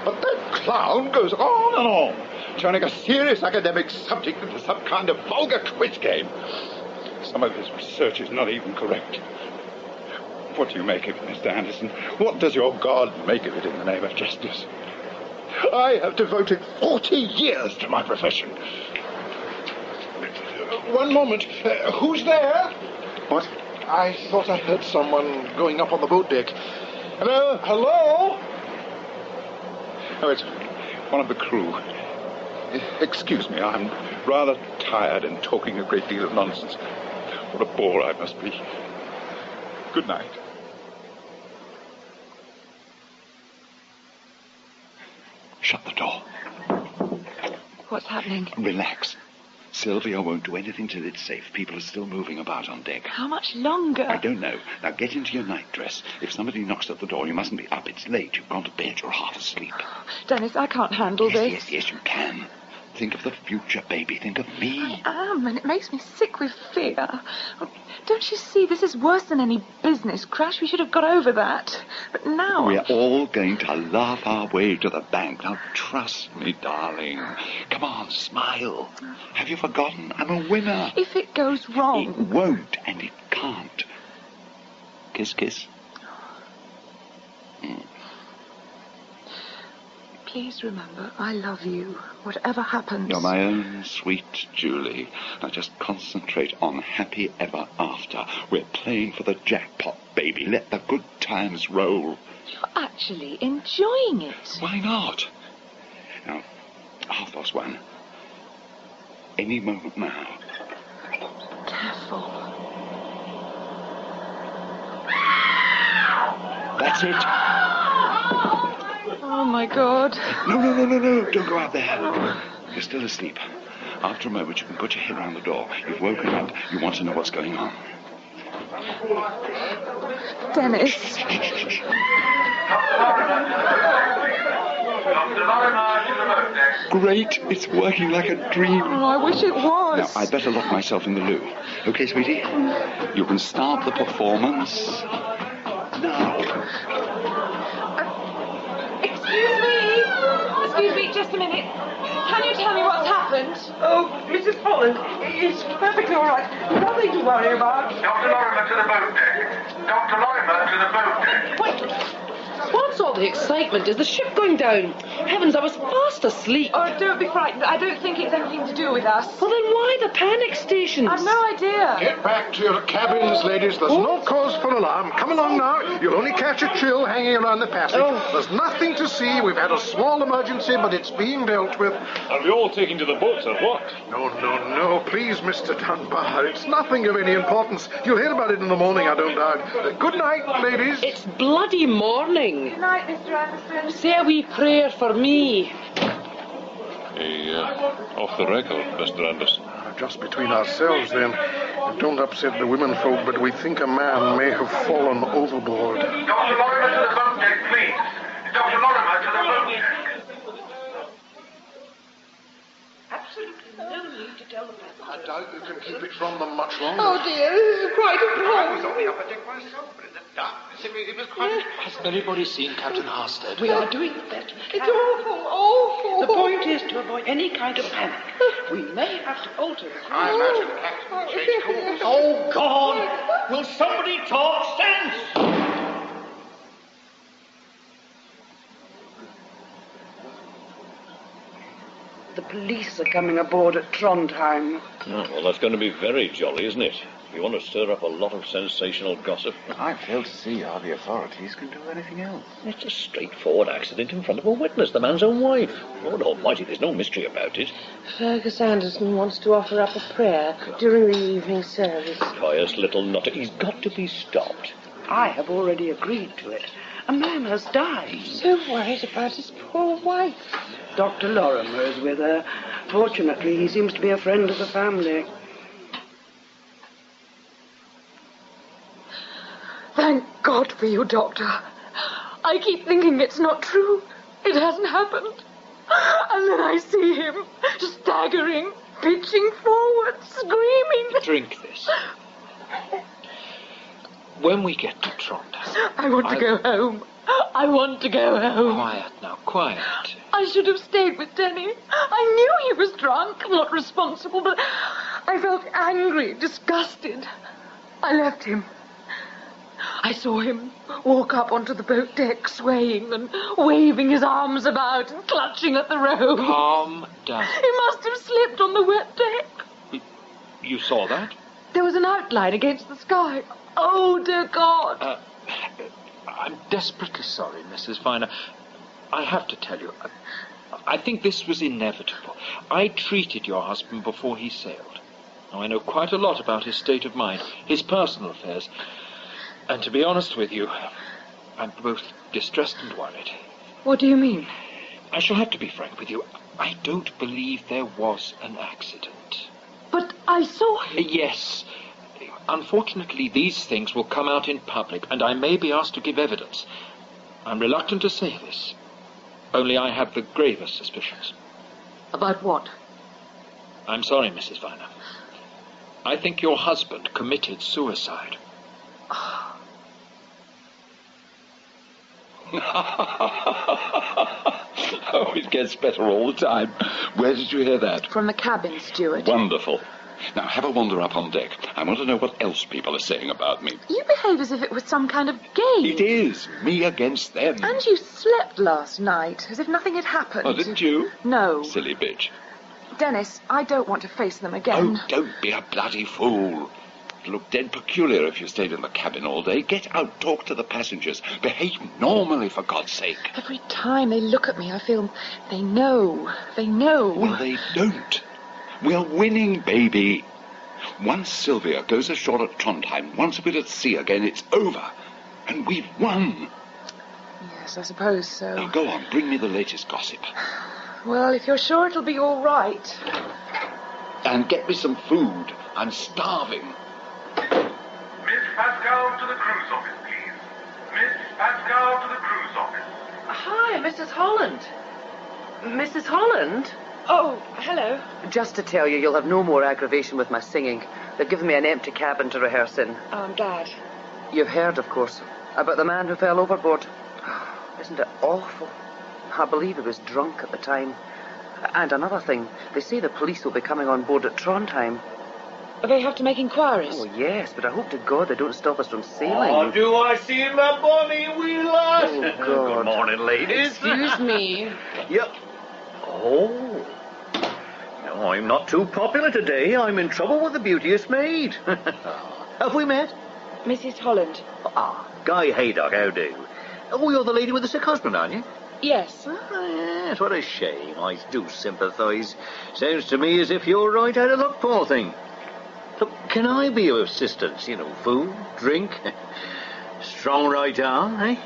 But that clown goes on and on, turning a serious academic subject into some kind of vulgar quiz game. Some of his research is not even correct. What do you make of it, Mr. Anderson? What does your God make of it in the name of justice? I have devoted 40 years to my profession. One moment. Who's there? What? I thought I heard someone going up on the boat deck. Hello? Hello? Oh, it's one of the crew. Excuse me, I'm rather tired and talking a great deal of nonsense. What a bore I must be. Good night. Shut the door. What's happening? Relax. Sylvia won't do anything till it's safe. People are still moving about on deck. How much longer? I don't know. Now get into your nightdress. If somebody knocks at the door, you mustn't be up. It's late. You've gone to bed. You're half asleep. Dennis, I can't handle this. Yes, you can. Think of the future, baby. Think of me. I am, and it makes me sick with fear. Don't you see, this is worse than any business crash. We should have got over that. But now... We're all going to laugh our way to the bank. Now, trust me, darling. Come on, smile. Have you forgotten? I'm a winner. If it goes wrong... It won't, and it can't. Kiss, kiss. Please remember, I love you, whatever happens. You're my own sweet Julie. Now just concentrate on happy ever after. We're playing for the jackpot, baby. Let the good times roll. You're actually enjoying it. Why not? Now, 1:30. Any moment now. Careful. That's it. Oh, my God. No. Don't go out there. You're still asleep. After a moment, you can put your head round the door. You've woken up. You want to know what's going on. Dennis. Great. It's working like a dream. Oh, I wish it was. Now, I'd better lock myself in the loo. Okay, sweetie? You can start the performance now. Excuse me, just a minute. Can you tell me what's happened? Oh, Mrs. Holland, it's perfectly all right. Nothing to worry about. Dr. Lorimer to the boat deck. Dr. Lorimer to the boat deck. Wait. What's all the excitement? Is the ship going down? Heavens, I was fast asleep. Oh, don't be frightened. I don't think it's anything to do with us. Well, then why the panic stations? I've no idea. Get back to your cabins, ladies. There's no cause for alarm. Come along now. You'll only catch a chill hanging around the passage. There's nothing to see. We've had a small emergency, but it's being dealt with. Are we all taken to the boats or what? No. Please, Mr. Dunbar. It's nothing of any importance. You'll hear about it in the morning, I don't doubt. Good night, ladies. It's bloody morning. Good night, Mr. Anderson. Say a wee prayer for me. Hey, off the record, Mr. Anderson. Just between ourselves, then. Don't upset the women folk, but we think a man may have fallen overboard. Dr. Lorimer to the boat deck, please. Dr. Lorimer to the boat deck. Absolutely no need to tell the passengers. I doubt you can keep it from them much longer. Oh, dear, this is quite a I was problem. on the upper deck myself, but in the dark. It was quite... Has anybody seen Captain Harstead? We are doing the best we can. It's awful. The point is to avoid any kind of panic. We may have to alter the I imagine the captain will change course. Oh, God! Will somebody talk sense? The police are coming aboard at Trondheim. Oh, well, that's going to be very jolly, isn't it? You want to stir up a lot of sensational gossip. I fail to see how the authorities can do anything else. It's a straightforward accident in front of a witness, the man's own wife. Lord almighty, there's no mystery about it. Fergus Anderson wants to offer up a prayer during the evening service. Pious little nutter. He's got to be stopped. I have already agreed to it. A man has died. So worried about his poor wife. Dr. Lorimer is with her. Fortunately, he seems to be a friend of the family. Thank God for you, Doctor. I keep thinking it's not true. It hasn't happened. And then I see him staggering, pitching forward, screaming. Drink this. When we get to Trondheim... I want to go home. I want to go home. Quiet now, quiet. I should have stayed with Denny. I knew he was drunk, not responsible, but I felt angry, disgusted. I left him. I saw him walk up onto the boat deck, swaying and waving his arms about and clutching at the rope. Calm down. He must have slipped on the wet deck. You saw that? There was an outline against the sky. Oh, dear God. I'm desperately sorry, Mrs. Vyner. I have to tell you, I think this was inevitable. I treated your husband before he sailed. Now, I know quite a lot about his state of mind, his personal affairs, and to be honest with you, I'm both distressed and worried. What do you mean? I shall have to be frank with you. I don't believe there was an accident. But I saw him. Yes. Unfortunately, these things will come out in public, and I may be asked to give evidence. I'm reluctant to say this. Only I have the gravest suspicions. About what? I'm sorry, Mrs. Vyner. I think your husband committed suicide. Oh, it gets better all the time. Where did you hear that? From the cabin steward. Wonderful. Now, have a wander up on deck. I want to know what else people are saying about me. You behave as if it was some kind of game. It is. Me against them. And you slept last night, as if nothing had happened. Oh, didn't you? No. Silly bitch. Dennis, I don't want to face them again. Oh, don't be a bloody fool. It'll look dead peculiar if you stayed in the cabin all day. Get out, talk to the passengers. Behave normally, for God's sake. Every time they look at me, I feel they know. They know. Well, they don't. We're winning, baby. Once Sylvia goes ashore at Trondheim, once we're at sea again, it's over. And we've won. Yes, I suppose so. Now, go on, bring me the latest gossip. Well, if you're sure it'll be all right. And get me some food. I'm starving. Miss Pascal to the cruise office, please. Miss Pascal to the cruise office. Hi, Mrs. Holland. Mrs. Holland? Oh, hello. Just to tell you, you'll have no more aggravation with my singing. They've given me an empty cabin to rehearse in. Oh, I'm glad. You've heard, of course, about the man who fell overboard. Isn't it awful? I believe he was drunk at the time. And another thing, they say the police will be coming on board at Trondheim. They have to make inquiries? Oh, yes, but I hope to God they don't stop us from sailing. Oh, do I see my bonny wee lass? Oh, God. Good morning, ladies. Excuse me. Yep. Oh. No, I'm not too popular today. I'm in trouble with the beauteous maid. Have we met? Mrs. Holland. Ah, Guy Haydock, how do? Oh, you're the lady with the sick husband, aren't you? Yes. Ah, yes, what a shame. I do sympathise. Sounds to me as if you're right out of luck, poor thing. Look, can I be of assistance? You know, food, drink, strong right arm, eh?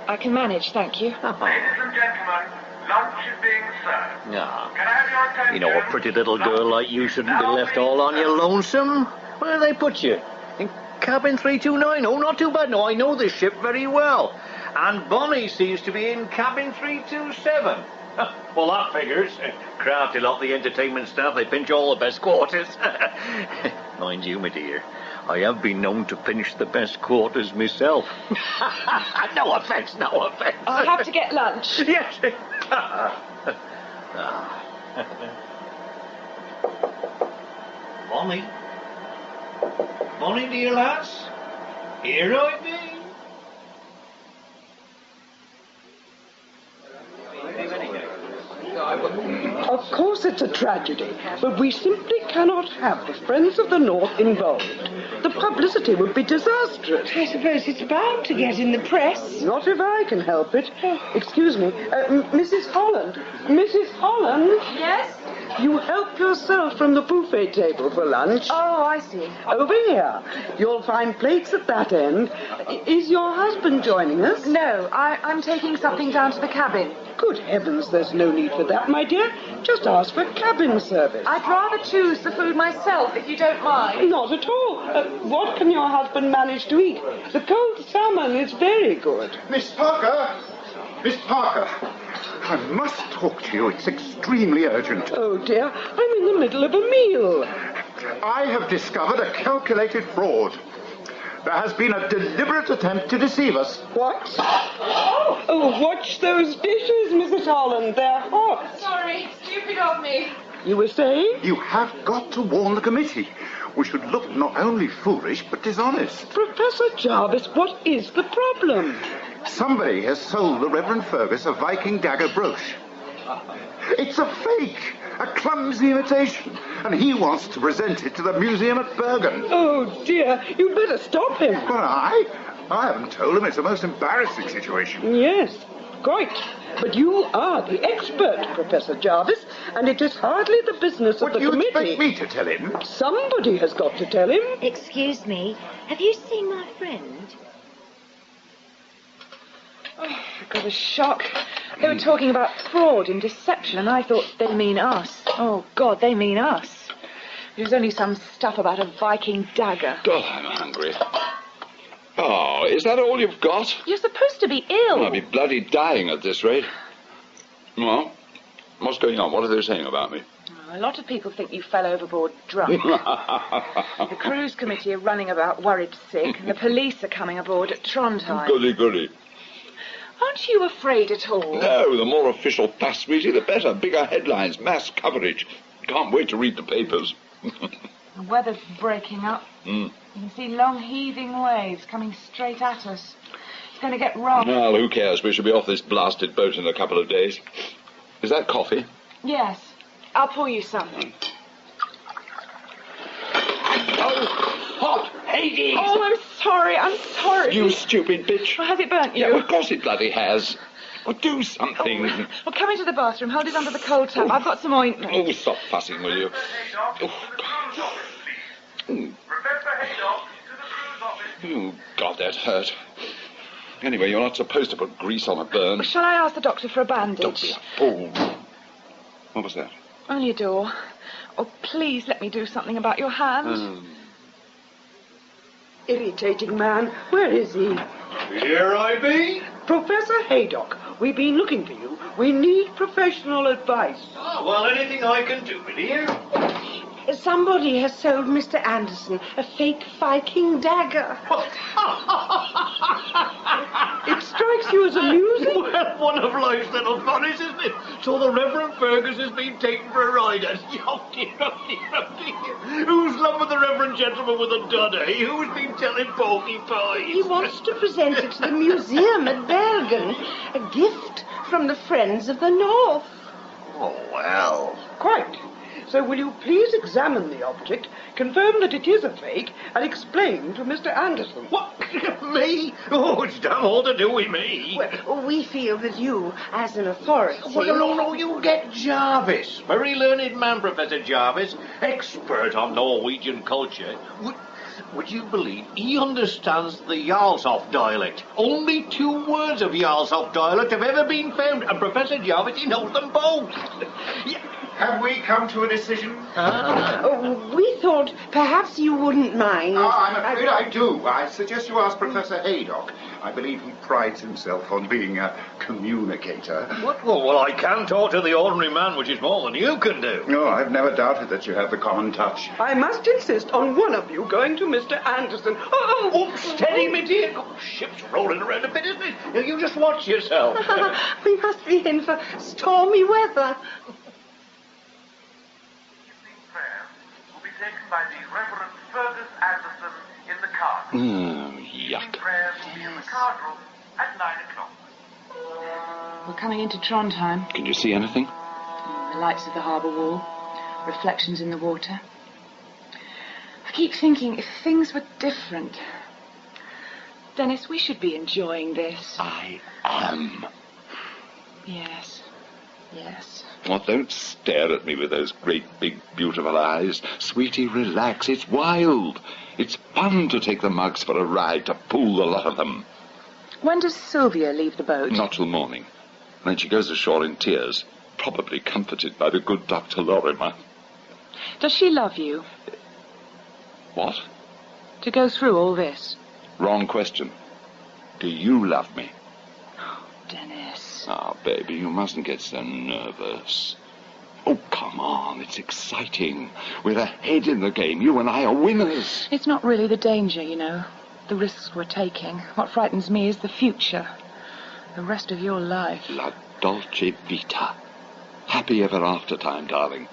I can manage, thank you. Ladies and gentlemen, lunch is being served. Ah. Can I have your attention? You know, a pretty little girl like you shouldn't be left all on your lonesome. Where do they put you? In cabin 329? Oh, not too bad. No, I know this ship very well. And Bonnie seems to be in cabin 327. Well, that figures. Crafty lot, the entertainment staff. They pinch all the best quarters. Mind you, my dear, I have been known to pinch the best quarters myself. No offence, no offence. I'll have to get lunch. Yes. Bonnie. Bonnie, dear lass. Here I be. Of course it's a tragedy, but we simply cannot have the Friends of the North involved. The publicity would be disastrous. I suppose it's bound to get in the press. Not if I can help it. Excuse me, Mrs. Holland. Mrs. Holland? Yes? You help yourself from the buffet table for lunch. Oh, I see. Over here. You'll find plates at that end. Is your husband joining us? No, I'm taking something down to the cabin. Good heavens, there's no need for that, my dear. Just ask for cabin service. I'd rather choose the food myself, if you don't mind. Not at all. What can your husband manage to eat? The cold salmon is very good. Miss Parker! Miss Parker! I must talk to you. It's extremely urgent. Oh, dear. I'm in the middle of a meal. I have discovered a calculated fraud. There has been a deliberate attempt to deceive us. What? Oh, watch those dishes, Mrs. Holland. They're hot. Sorry, stupid of me. You were saying? You have got to warn the committee. We should look not only foolish, but dishonest. Professor Jarvis, what is the problem? Somebody has sold the Reverend Fergus a Viking dagger brooch. It's a fake, a clumsy imitation, and he wants to present it to the museum at Bergen. Oh, dear, you'd better stop him. But I haven't told him. It's a most embarrassing situation. Yes, quite. But you are the expert, Professor Jarvis, and it is hardly the business of the committee. What do you expect me to tell him? Somebody has got to tell him. Excuse me, have you seen my friend? Oh, I got a shock. They were talking about fraud and deception, and I thought they mean us. Oh, God, they mean us. It was only some stuff about a Viking dagger. God, I'm hungry. Oh, is that all you've got? You're supposed to be ill. I'll be bloody dying at this rate. Well, what's going on? What are they saying about me? Oh, a lot of people think you fell overboard drunk. The cruise committee are running about worried sick, and the police are coming aboard at Trondheim. Goody, goody. Aren't you afraid at all? No, the more official fuss, sweetie, the better. Bigger headlines, mass coverage. Can't wait to read the papers. The weather's breaking up. You can see long heaving waves coming straight at us. It's going to get wrong. Well, who cares? We should be off this blasted boat in a couple of days. Is that coffee? Yes. I'll pour you some. Oh, hot! Hades! Oh, I'm sorry. You stupid bitch. Well, has it burnt you? Yeah, well, of course it bloody has. Well, do something. Well, come into the bathroom. Hold it under the cold tap. I've got some ointment. Oh, stop fussing, will you? Oh, God, that hurt. Anyway, you're not supposed to put grease on a burn. Shall I ask the doctor for a bandage? Don't be a fool. What was that? Only a door. Oh, please let me do something about your hand. Irritating man. Where is he? Here I be. Professor Haydock, we've been looking for you. We need professional advice. Oh, well, anything I can do, my dear. Somebody has sold Mr. Anderson a fake Viking dagger. It strikes you as amusing? Well, one of life's little funnies, isn't it? So the Reverend Fergus has been taken for a ride. And who's love with the Reverend gentleman with a dud, eh? Who's been telling porky pies? He wants to present it to the museum at Bergen. A gift from the Friends of the North. Oh, well. Quite. So will you please examine the object, confirm that it is a fake, and explain to Mr. Anderson? What? Me? Oh, it's done all to do with me. Well, we feel that you, as an authority... Well, no, you get Jarvis. Very learned man, Professor Jarvis. Expert on Norwegian culture. Would you believe he understands the Jarlshof dialect? Only 2 words of Jarlshof dialect have ever been found, and Professor Jarvis, he knows them both. Have we come to a decision? We thought perhaps you wouldn't mind. I'm afraid I do. I suggest you ask Professor Haydock. I believe he prides himself on being a communicator. What? Well, I can talk to the ordinary man, which is more than you can do. No, I've never doubted that you have the common touch. I must insist on one of you going to Mr. Anderson. Oh, steady, my dear. Oh, ship's rolling around a bit, isn't it? Now, you just watch yourself. We must be in for stormy weather. Will be taken by the Reverend Fergus Anderson in the card. Yuck. Prayers will be in the card room at 9 o'clock. We're coming into Trondheim. Can you see anything? The lights of the harbour wall, reflections in the water. I keep thinking, if things were different... Dennis, we should be enjoying this. I am. Yes. Yes. Oh, don't stare at me with those great, big, beautiful eyes. Sweetie, relax. It's wild. It's fun to take the mugs for a ride, to pull the lot of them. When does Sylvia leave the boat? Not till morning. Then she goes ashore in tears, probably comforted by the good Dr. Lorimer. Does she love you? What? To go through all this? Wrong question. Do you love me? Oh, Dennis. Ah, baby, you mustn't get so nervous. Oh, come on, it's exciting. We're ahead in the game. You and I are winners. It's not really the danger, you know. The risks we're taking. What frightens me is the future. The rest of your life. La dolce vita. Happy ever after time, darling.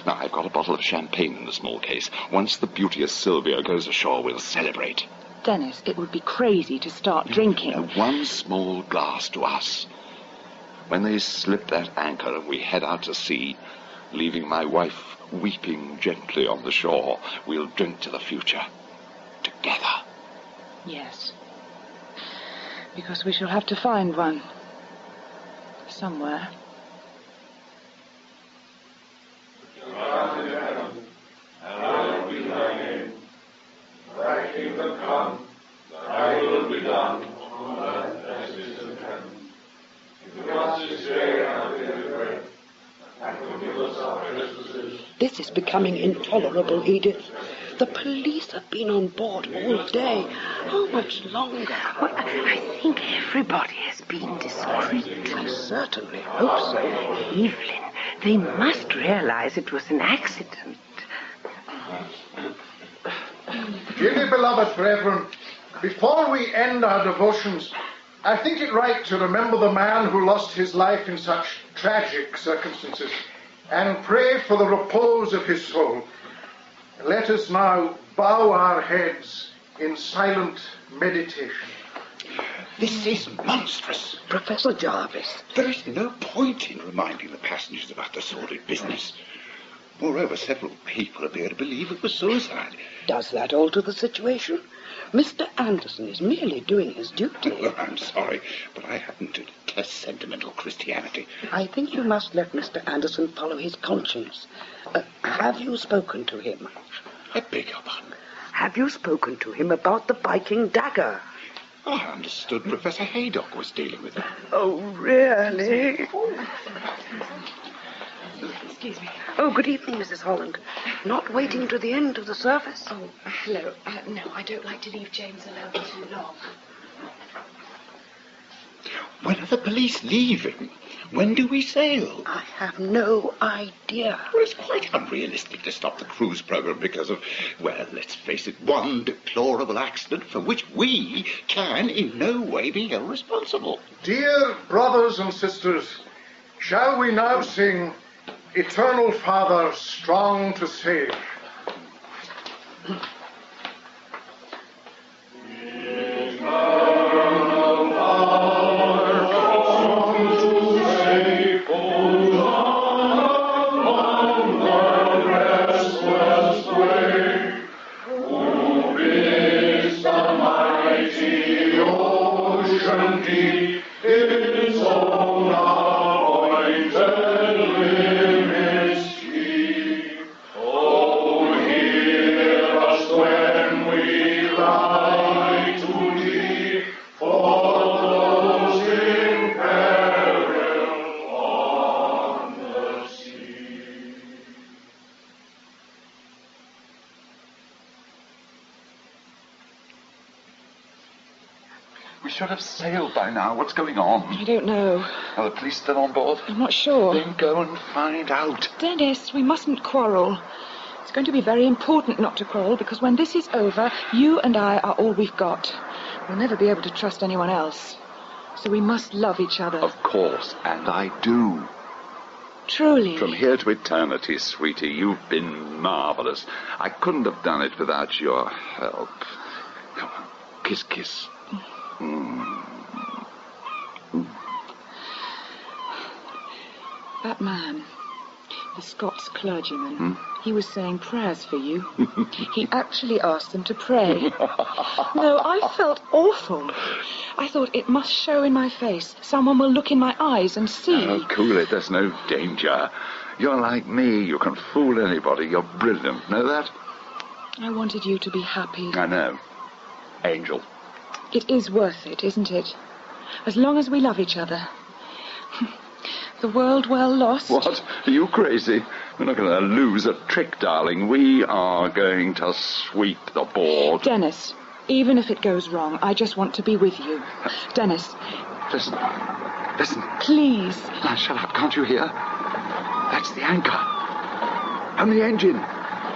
Now, I've got a bottle of champagne in the small case. Once the beauteous Sylvia goes ashore, we'll celebrate. Dennis, it would be crazy to start drinking. One small glass to us. When they slip that anchor and we head out to sea, leaving my wife weeping gently on the shore, we'll drink to the future. Together. Yes. Because we shall have to find one. Somewhere. Hallowed be thy name. Thy kingdom come, thy will be done, on earth as it is in heaven. Give us this day our daily bread, and forgive us our trespasses. This is becoming intolerable, Edith. The police have been on board all day. How much longer? Well, I think everybody has been discreet. I certainly hope so. Evelyn, they must realize it was an accident. Dearly beloved brethren, before we end our devotions, I think it right to remember the man who lost his life in such tragic circumstances and pray for the repose of his soul. Let us now bow our heads in silent meditation. This is monstrous. Professor Jarvis. There is no point in reminding the passengers about the sordid business. Moreover, several people appear to believe it was suicide. Does that alter the situation? Mr. Anderson is merely doing his duty. Well, I'm sorry, but I happen to detest sentimental Christianity. I think you must let Mr. Anderson follow his conscience. Have you spoken to him? I beg your pardon? Have you spoken to him about the Viking dagger? I understood Professor Haydock was dealing with it. Oh, really? Excuse me. Oh, good evening, Mrs. Holland. Not waiting to the end of the service? Oh, hello. No, I don't like to leave James alone too long. When are the police leaving? When do we sail? I have no idea. Well, it's quite unrealistic to stop the cruise program because of, well, let's face it, one deplorable accident for which we can in no way be held responsible. Dear brothers and sisters, shall we now sing Eternal Father, Strong to Save? We should have sailed by now. What's going on? I don't know. Are the police still on board? I'm not sure. Then go and find out. Dennis, we mustn't quarrel. It's going to be very important not to quarrel, because when this is over, you and I are all we've got. We'll never be able to trust anyone else. So we must love each other. Of course, and I do. Truly. From here to eternity, sweetie, you've been marvelous. I couldn't have done it without your help. Come on, kiss, kiss. That man, the Scots clergyman, he was saying prayers for you. He actually asked them to pray. No, I felt awful. I thought it must show in my face. Someone will look in my eyes and see. Oh, cool it. There's no danger. You're like me. You can fool anybody. You're brilliant. Know that? I wanted you to be happy. I know. Angel. It is worth it, isn't it? As long as we love each other. The world well lost. What? Are you crazy? We're not going to lose a trick, darling. We are going to sweep the board. Dennis, even if it goes wrong, I just want to be with you. Dennis. Listen. Listen. Please. Now, shut up. Can't you hear? That's the anchor. And the engine.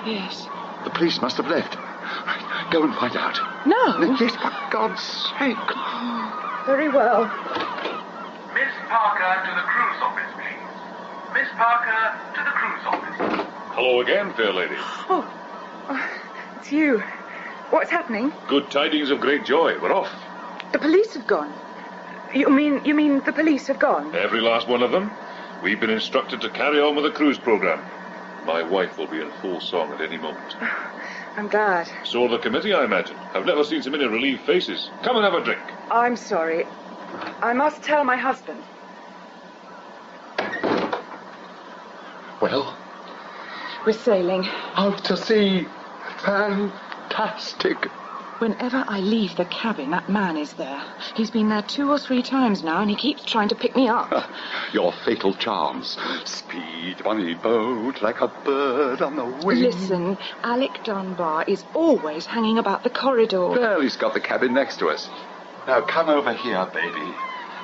Yes. The police must have left. Go and find out. No. Yes, for God's sake. Very well. Miss Parker to the cruise office, please. Miss Parker to the cruise office. Hello again, fair lady. Oh, it's you. What's happening? Good tidings of great joy. We're off. The police have gone. You mean the police have gone? Every last one of them. We've been instructed to carry on with the cruise program. My wife will be in full song at any moment. I'm glad. So the committee, I imagine. I've never seen so many relieved faces. Come and have a drink. I'm sorry. I must tell my husband. Well? We're sailing. Out to sea. Fantastic. Whenever I leave the cabin, that man is there. He's been there 2 or 3 times now, and he keeps trying to pick me up. Your fatal charms. Speed, bunny boat, like a bird on the wing. Listen, Alec Dunbar is always hanging about the corridor. Well, he's got the cabin next to us. Now come over here, baby.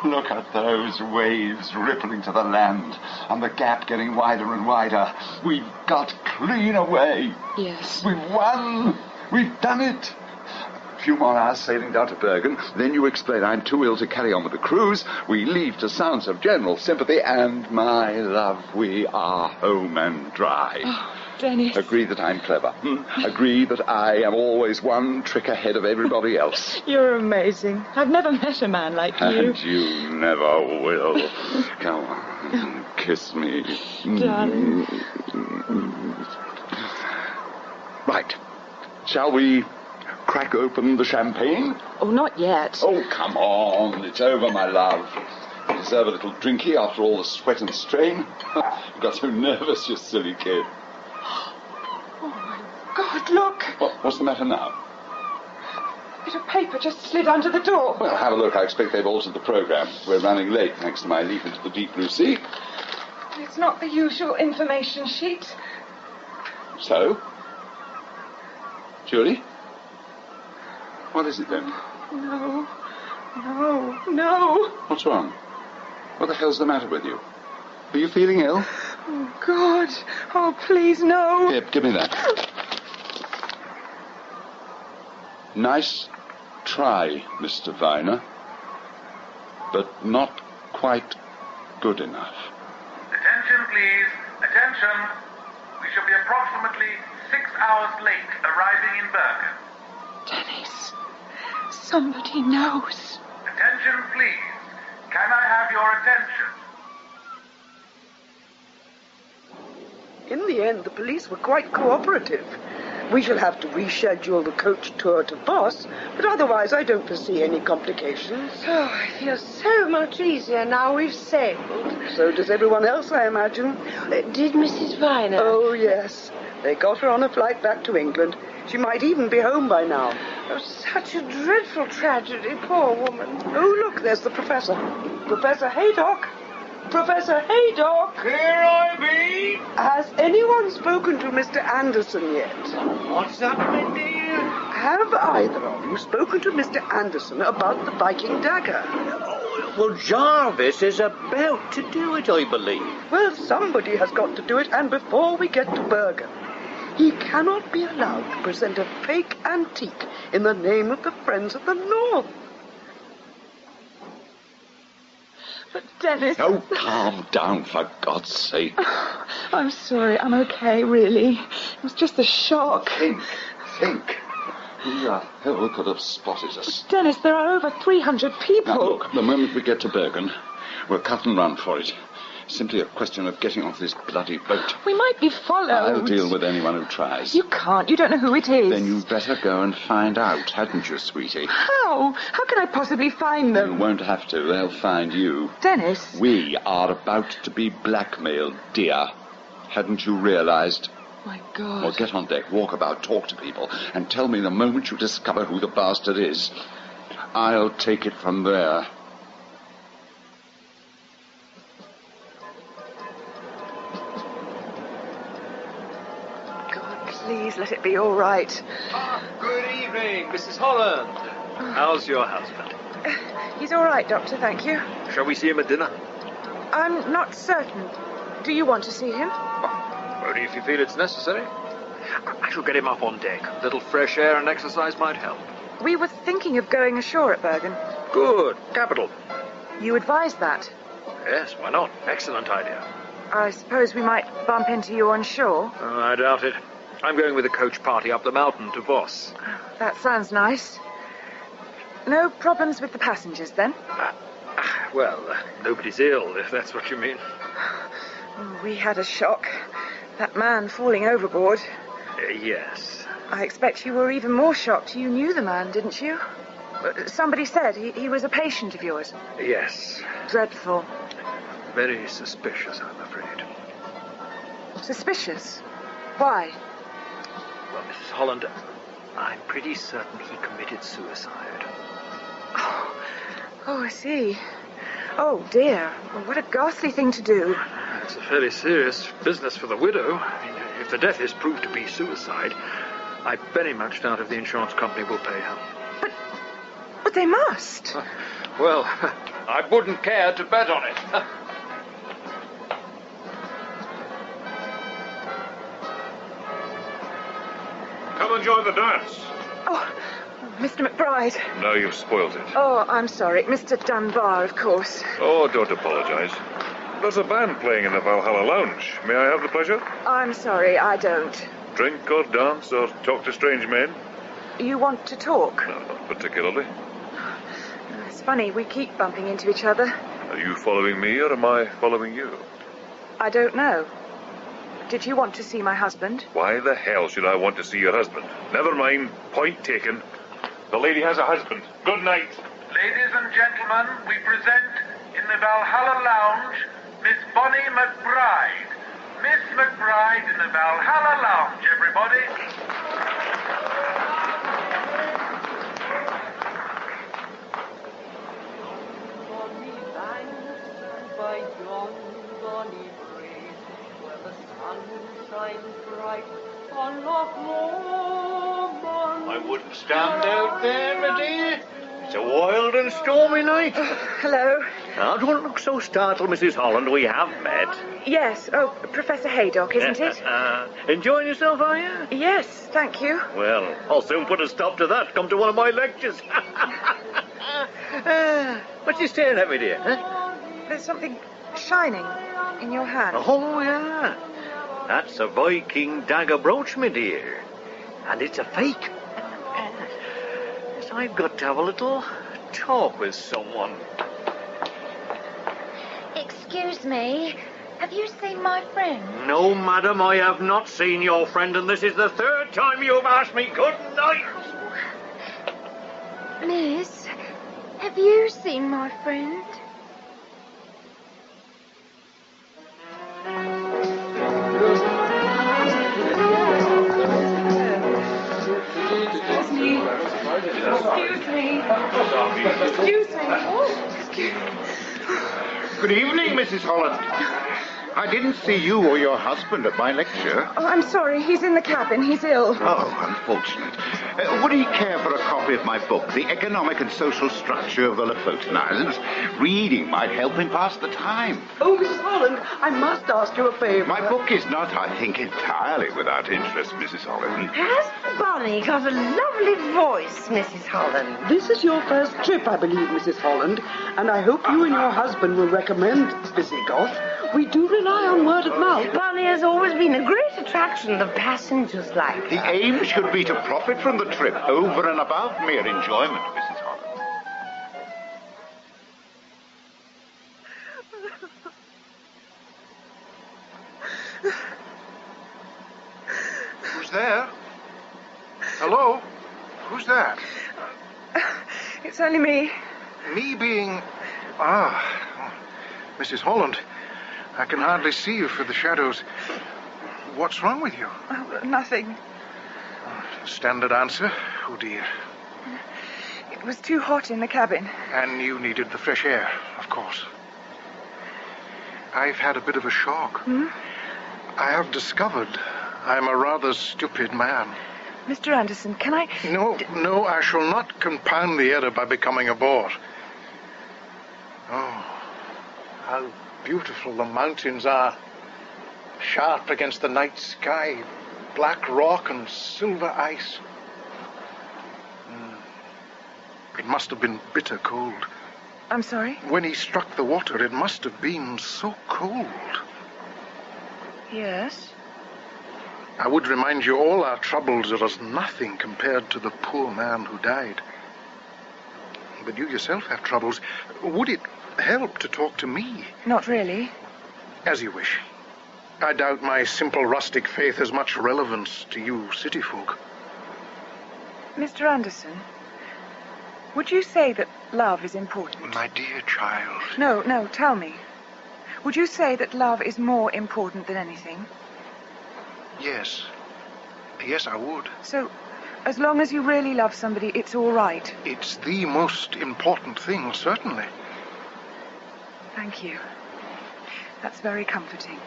Look at those waves rippling to the land, and the gap getting wider and wider. We've got clean away. Yes. We've won. We've done it. A few more hours sailing down to Bergen. Then you explain I'm too ill to carry on with the cruise. We leave to sounds of general sympathy, and, my love, we are home and dry. Oh, Dennis. Agree that I'm clever. Agree that I am always one trick ahead of everybody else. You're amazing. I've never met a man like you. And you never will. Come on, kiss me. Darling. Right. Shall we crack open the champagne? Oh, not yet. Oh, come on. It's over, my love. You deserve a little drinky after all the sweat and strain. You got so nervous, you silly kid. God, look. What's the matter now? A bit of paper just slid under the door. Well, have a look. I expect they've altered the program. We're running late, thanks to my leap into the deep blue sea. It's not the usual information sheet. So? Julie? What is it then? No. No. What's wrong? What the hell's the matter with you? Are you feeling ill? Oh, God. Oh, please, no. Here, give me that. Nice try, Mr. Vyner, but not quite good enough. Attention, please. Attention. We shall be approximately 6 hours late arriving in Bergen. Dennis, somebody knows. Attention, please. Can I have your attention? In the end, the police were quite cooperative. We shall have to reschedule the coach tour to Voss, but otherwise I don't foresee any complications. Oh, I feel so much easier now we've sailed. So does everyone else, I imagine. Did Mrs. Vyner? Oh, yes. They got her on a flight back to England. She might even be home by now. Oh, such a dreadful tragedy, poor woman. Oh, look, there's the professor. Professor Haydock. Professor Haydock! Here I be! Has anyone spoken to Mr. Anderson yet? What's that, my dear? Have either of you spoken to Mr. Anderson about the Viking dagger? Well, Jarvis is about to do it, I believe. Well, somebody has got to do it, and before we get to Bergen. He cannot be allowed to present a fake antique in the name of the Friends of the North. But, Dennis... Oh, calm down, for God's sake. I'm sorry. I'm okay, really. It was just a shock. Think. Who the hell could have spotted us? Dennis, there are over 300 people. Now, look, the moment we get to Bergen, we'll cut and run for it. Simply a question of getting off this bloody boat. We might be followed. I'll deal with anyone who tries. You can't. You don't know who it is. Then you'd better go and find out, hadn't you, sweetie? How? How can I possibly find them? You won't have to. They'll find you. Dennis. We are about to be blackmailed, dear. Hadn't you realized? My God. Well, get on deck, walk about, talk to people, and tell me the moment you discover who the bastard is. I'll take it from there. Please let it be all right. Good evening, Mrs. Holland. How's your husband? He's all right, Doctor, thank you. Shall we see him at dinner? I'm not certain. Do you want to see him? Only if you feel it's necessary. I shall get him up on deck. A little fresh air and exercise might help. We were thinking of going ashore at Bergen. Good. Capital. You advised that? Yes, why not? Excellent idea. I suppose we might bump into you on shore. Oh, I doubt it. I'm going with a coach party up the mountain to Voss. That sounds nice. No problems with the passengers, then? Well, nobody's ill, if that's what you mean. We had a shock. That man falling overboard. Yes. I expect you were even more shocked. You knew the man, didn't you? Somebody said he was a patient of yours. Yes. Dreadful. Very suspicious, I'm afraid. Suspicious? Why? Well, Mrs. Holland, I'm pretty certain he committed suicide. Oh, I see. Oh, dear. Well, what a ghastly thing to do. It's a fairly serious business for the widow. I mean, if the death is proved to be suicide, I very much doubt if the insurance company will pay her. But they must. Well, I wouldn't care to bet on it. Come and join the dance. Oh, Mr. McBride. Now you've spoiled it. Oh, I'm sorry. Mr. Dunbar, of course. Oh, don't apologize. There's a band playing in the Valhalla Lounge. May I have the pleasure? I'm sorry, I don't. Drink or dance or talk to strange men? You want to talk? No, not particularly. It's funny, we keep bumping into each other. Are you following me or am I following you? I don't know. Did you want to see my husband? Why the hell should I want to see your husband? Never mind. Point taken. The lady has a husband. Good night. Ladies and gentlemen, we present in the Valhalla Lounge Miss Bonnie McBride. Miss McBride in the Valhalla Lounge, everybody. By yon bonny bridge, where the sun shines bright on Loch Lomond. I wouldn't stand out there, my dear. It's a wild and stormy night. Hello. Now, don't look so startled, Mrs. Holland. We have met. Yes. Oh, Professor Haydock, isn't it? Enjoying yourself, are you? Yes, thank you. Well, I'll soon put a stop to that. Come to one of my lectures. What you staring at me, dear? Huh? There's something shining in your hand. Oh, yeah. That's a Viking dagger brooch, my dear. And it's a fake. Yes, I've got to have a little talk with someone. Excuse me, have you seen my friend? No, madam, I have not seen your friend, and this is the third time you've asked me good night. Miss, have you seen my friend? Excuse me. Good evening, Mrs. Holland. I didn't see you or your husband at my lecture. Oh, I'm sorry. He's in the cabin. He's ill. Oh, unfortunate. Would he care for a copy of my book, The Economic and Social Structure of the Lofoten Islands? Reading might help him pass the time. Oh, Mrs. Holland, I must ask you a favour. My book is not, I think, entirely without interest, Mrs. Holland. Has Bonnie got a lovely voice, Mrs. Holland? This is your first trip, I believe, Mrs. Holland, and I hope you and your husband will recommend Visigoth. We do rely on word of mouth. Bonnie has always been a great attraction. The passengers like her. The aim should be to profit from the trip over and above mere enjoyment, Mrs. Holland. Who's there? Hello? Who's that? It's only me. Me being... Mrs. Holland. I can hardly see you for the shadows. What's wrong with you? Oh, nothing. Standard answer. Oh, dear. It was too hot in the cabin. And you needed the fresh air, of course. I've had a bit of a shock. I have discovered I'm a rather stupid man. Mr. Anderson, can I... No, I shall not compound the error by becoming a bore. Oh, how beautiful the mountains are. Sharp against the night sky, black rock and silver ice. It must have been bitter cold. I'm sorry? When he struck the water, it must have been so cold. Yes? I would remind you all our troubles are as nothing compared to the poor man who died. But you yourself have troubles. Would it help to talk to me? Not really. As you wish. I doubt my simple rustic faith has much relevance to you city folk. Mr. Anderson, Would you say that love is important? My dear child. No, tell me. Would you say that love is more important than anything? Yes. Yes, I would. So, as long as you really love somebody, it's all right? It's the most important thing, certainly. Thank you. That's very comforting.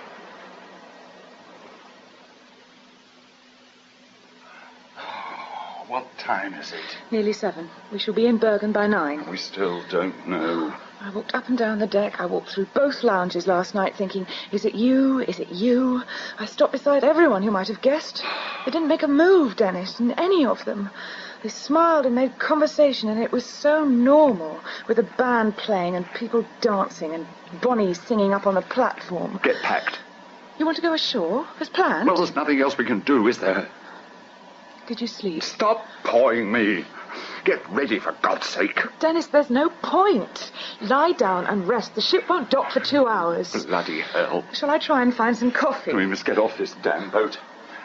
What time is it? Nearly 7. We shall be in Bergen by 9. We still don't know. I walked up and down the deck. I walked through both lounges last night thinking, is it you? Is it you? I stopped beside everyone who might have guessed. They didn't make a move, Dennis, in any of them. They smiled and made conversation, and it was so normal, with a band playing and people dancing and Bonnie singing up on the platform. Get packed. You want to go ashore, as planned? Well, there's nothing else we can do, is there? Did you sleep? Stop pawing me. Get ready, for God's sake. Dennis, there's no point. Lie down and rest. The ship won't dock for 2 hours. Bloody hell. Shall I try and find some coffee? We must get off this damn boat.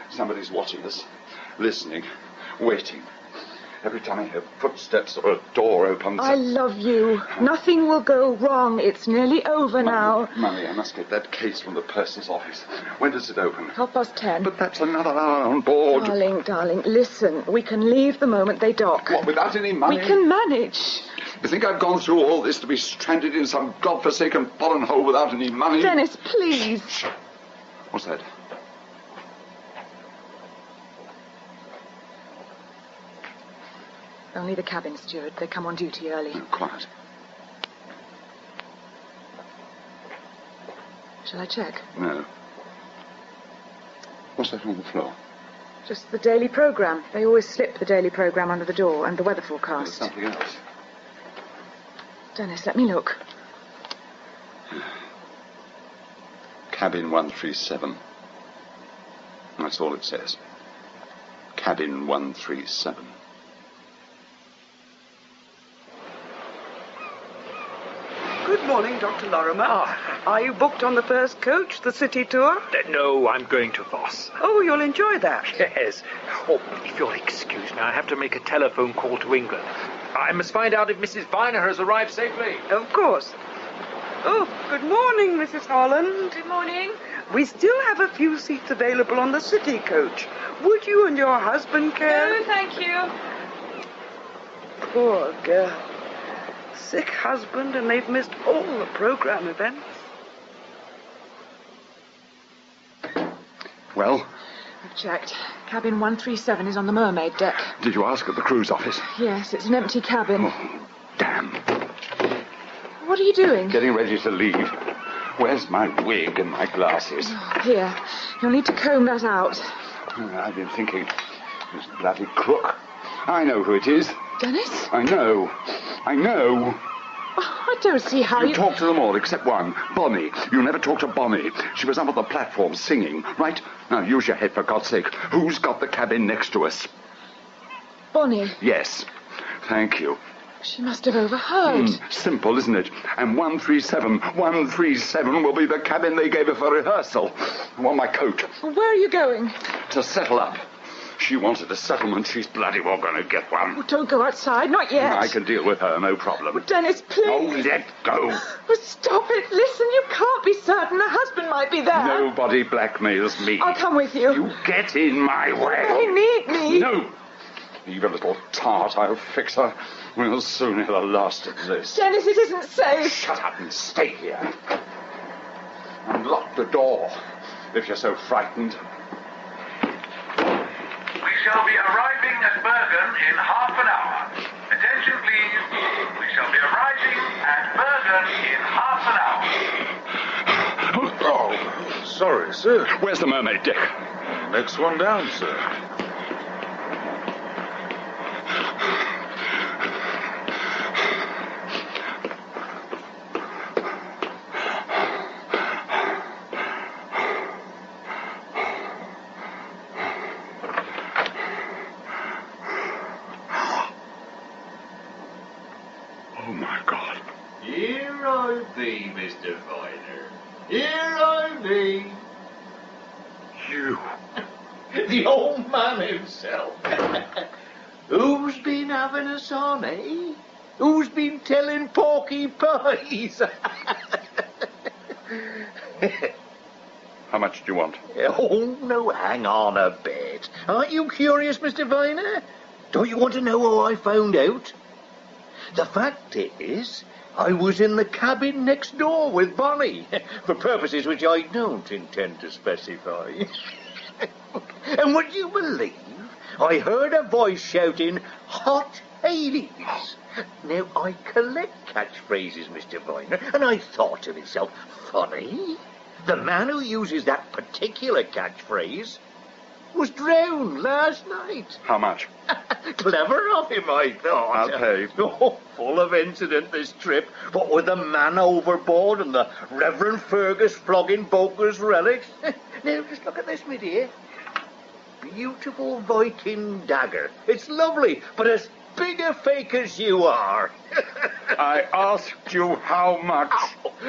Somebody's watching us, listening, waiting. Every time I hear footsteps or a door opens... I love you. Nothing will go wrong. It's nearly over now. Mummy, I must get that case from the purser's office. When does it open? 10:30. But that's another hour on board. Darling, listen. We can leave the moment they dock. What, without any money? We can manage. You think I've gone through all this to be stranded in some godforsaken foreign hole without any money? Dennis, please. What's that? Only the cabin steward. They come on duty early. Oh, quiet. Shall I check? No. What's that on the floor? Just the daily programme. They always slip the daily programme under the door and the weather forecast. There's something else. Dennis, let me look. Cabin 137. That's all it says. Cabin 137. Good morning, Dr. Lorimer. Are you booked on the first coach, the city tour? No, I'm going to Voss. Oh, you'll enjoy that. Yes. Oh, if you'll excuse me, I have to make a telephone call to England. I must find out if Mrs. Vyner has arrived safely. Of course. Oh, good morning, Mrs. Holland. Good morning. We still have a few seats available on the city coach. Would you and your husband care? No, thank you. Poor girl. Sick husband, and they've missed all the program events. Well? I've checked. Cabin 137 is on the mermaid deck. Did you ask at the cruise office? Yes, it's an empty cabin. Oh, damn. What are you doing? Getting ready to leave. Where's my wig and my glasses? Oh, here. You'll need to comb that out. I've been thinking. This bloody crook. I know who it is. Dennis? I know. Oh, I don't see how you... You talk to them all except one. Bonnie. You never talk to Bonnie. She was up on the platform singing, right? Now use your head, for God's sake. Who's got the cabin next to us? Bonnie. Yes. Thank you. She must have overheard. Simple, isn't it? And 137 will be the cabin they gave her for rehearsal. I want my coat. Where are you going? To settle up. She wanted a settlement. She's bloody well going to get one. Oh, don't go outside. Not yet. I can deal with her, no problem. Oh, Dennis, please. Oh, let go. Oh, stop it. Listen, you can't be certain. Her husband might be there. Nobody blackmails me. I'll come with you. You get in my way. They need me. No. Leave a little tart. I'll fix her. We'll soon hear the last of this. Dennis, it isn't safe. Shut up and stay here. And lock the door, if you're so frightened. We shall be arriving at Bergen in half an hour. Attention, please. We shall be arriving at Bergen in half an hour. Oh, sorry, sir. Where's the mermaid deck? Next one down, sir. Oh, my God. Here I be, Mr. Vyner. Here I be. You. The old man himself. Who's been having us on, eh? Who's been telling porky pies? How much do you want? Oh, no, hang on a bit. Aren't you curious, Mr. Vyner? Don't you want to know how I found out? The fact is, I was in the cabin next door with Bonnie, for purposes which I don't intend to specify. And would you believe I heard a voice shouting, "Hot Hades!" Now, I collect catchphrases, Mr. Vyner, and I thought to myself, funny, the man who uses that particular catchphrase was drowned last night. How much? Clever of him, I thought. I'll pay. Oh, full of incident, this trip. What with the man overboard and the Reverend Fergus flogging Boker's relics. Now, just look at this, my dear. Beautiful Viking dagger. It's lovely, but as big a fake as you are. I asked you how much.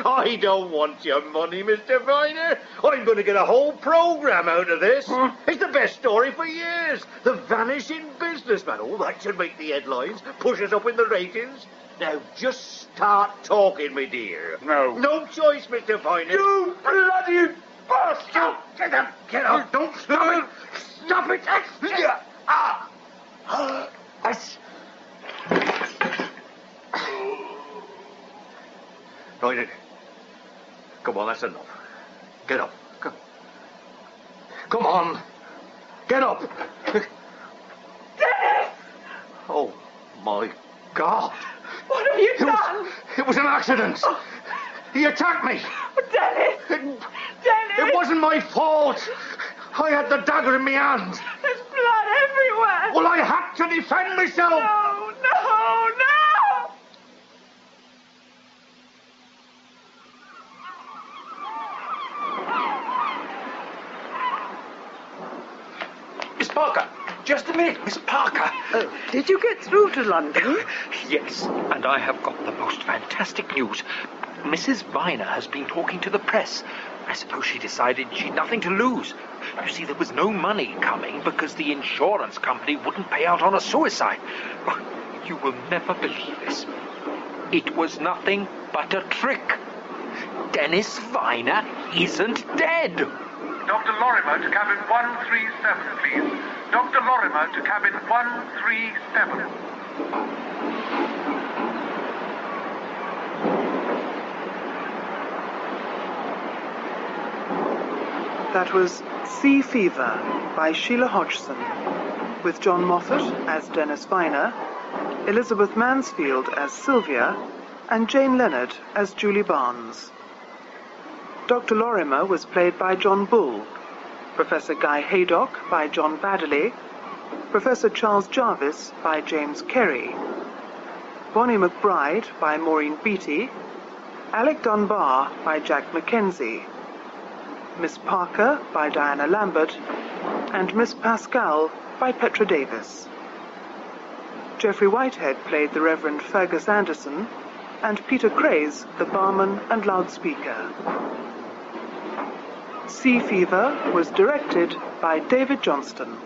I don't want your money, Mr. Vyner. I'm going to get a whole program out of this. It's the best story for years. The vanishing businessman. Oh, that should make the headlines. Push us up in the ratings. Now, just start talking, my dear. No. No choice, Mr. Vyner. You bloody bastard! Get up. Get up. Don't stop it. Stop it. Right, come on, that's enough. Get up. Come on. Get up. Dennis! Oh, my God. What have you done? It was an accident. He attacked me. Dennis! Dennis! It wasn't my fault. I had the dagger in my hand. There's blood everywhere. Well, I had to defend myself. No, no, no! Miss Parker, just a minute, Miss Parker. Oh, did you get through to London? Yes, and I have got the most fantastic news. Mrs. Vyner has been talking to the press. I suppose she decided she'd nothing to lose. You see, there was no money coming because the insurance company wouldn't pay out on a suicide. Oh, you will never believe this. It was nothing but a trick. Dennis Vyner isn't dead. Dr. Lorimer to cabin 137, please. Dr. Lorimer to cabin 137. That was Sea Fever by Sheila Hodgson, with John Moffat as Dennis Vyner, Elizabeth Mansfield as Sylvia, and Jane Leonard as Julie Barnes. Dr. Lorimer was played by John Bull, Professor Guy Haydock by John Baddeley, Professor Charles Jarvis by James Kerry, Bonnie McBride by Maureen Beattie, Alec Dunbar by Jack Mackenzie, Miss Parker by Diana Lambert, and Miss Pascal by Petra Davis. Geoffrey Whitehead played the Reverend Fergus Anderson, and Peter Craze the barman and loudspeaker. Sea Fever was directed by David Johnston.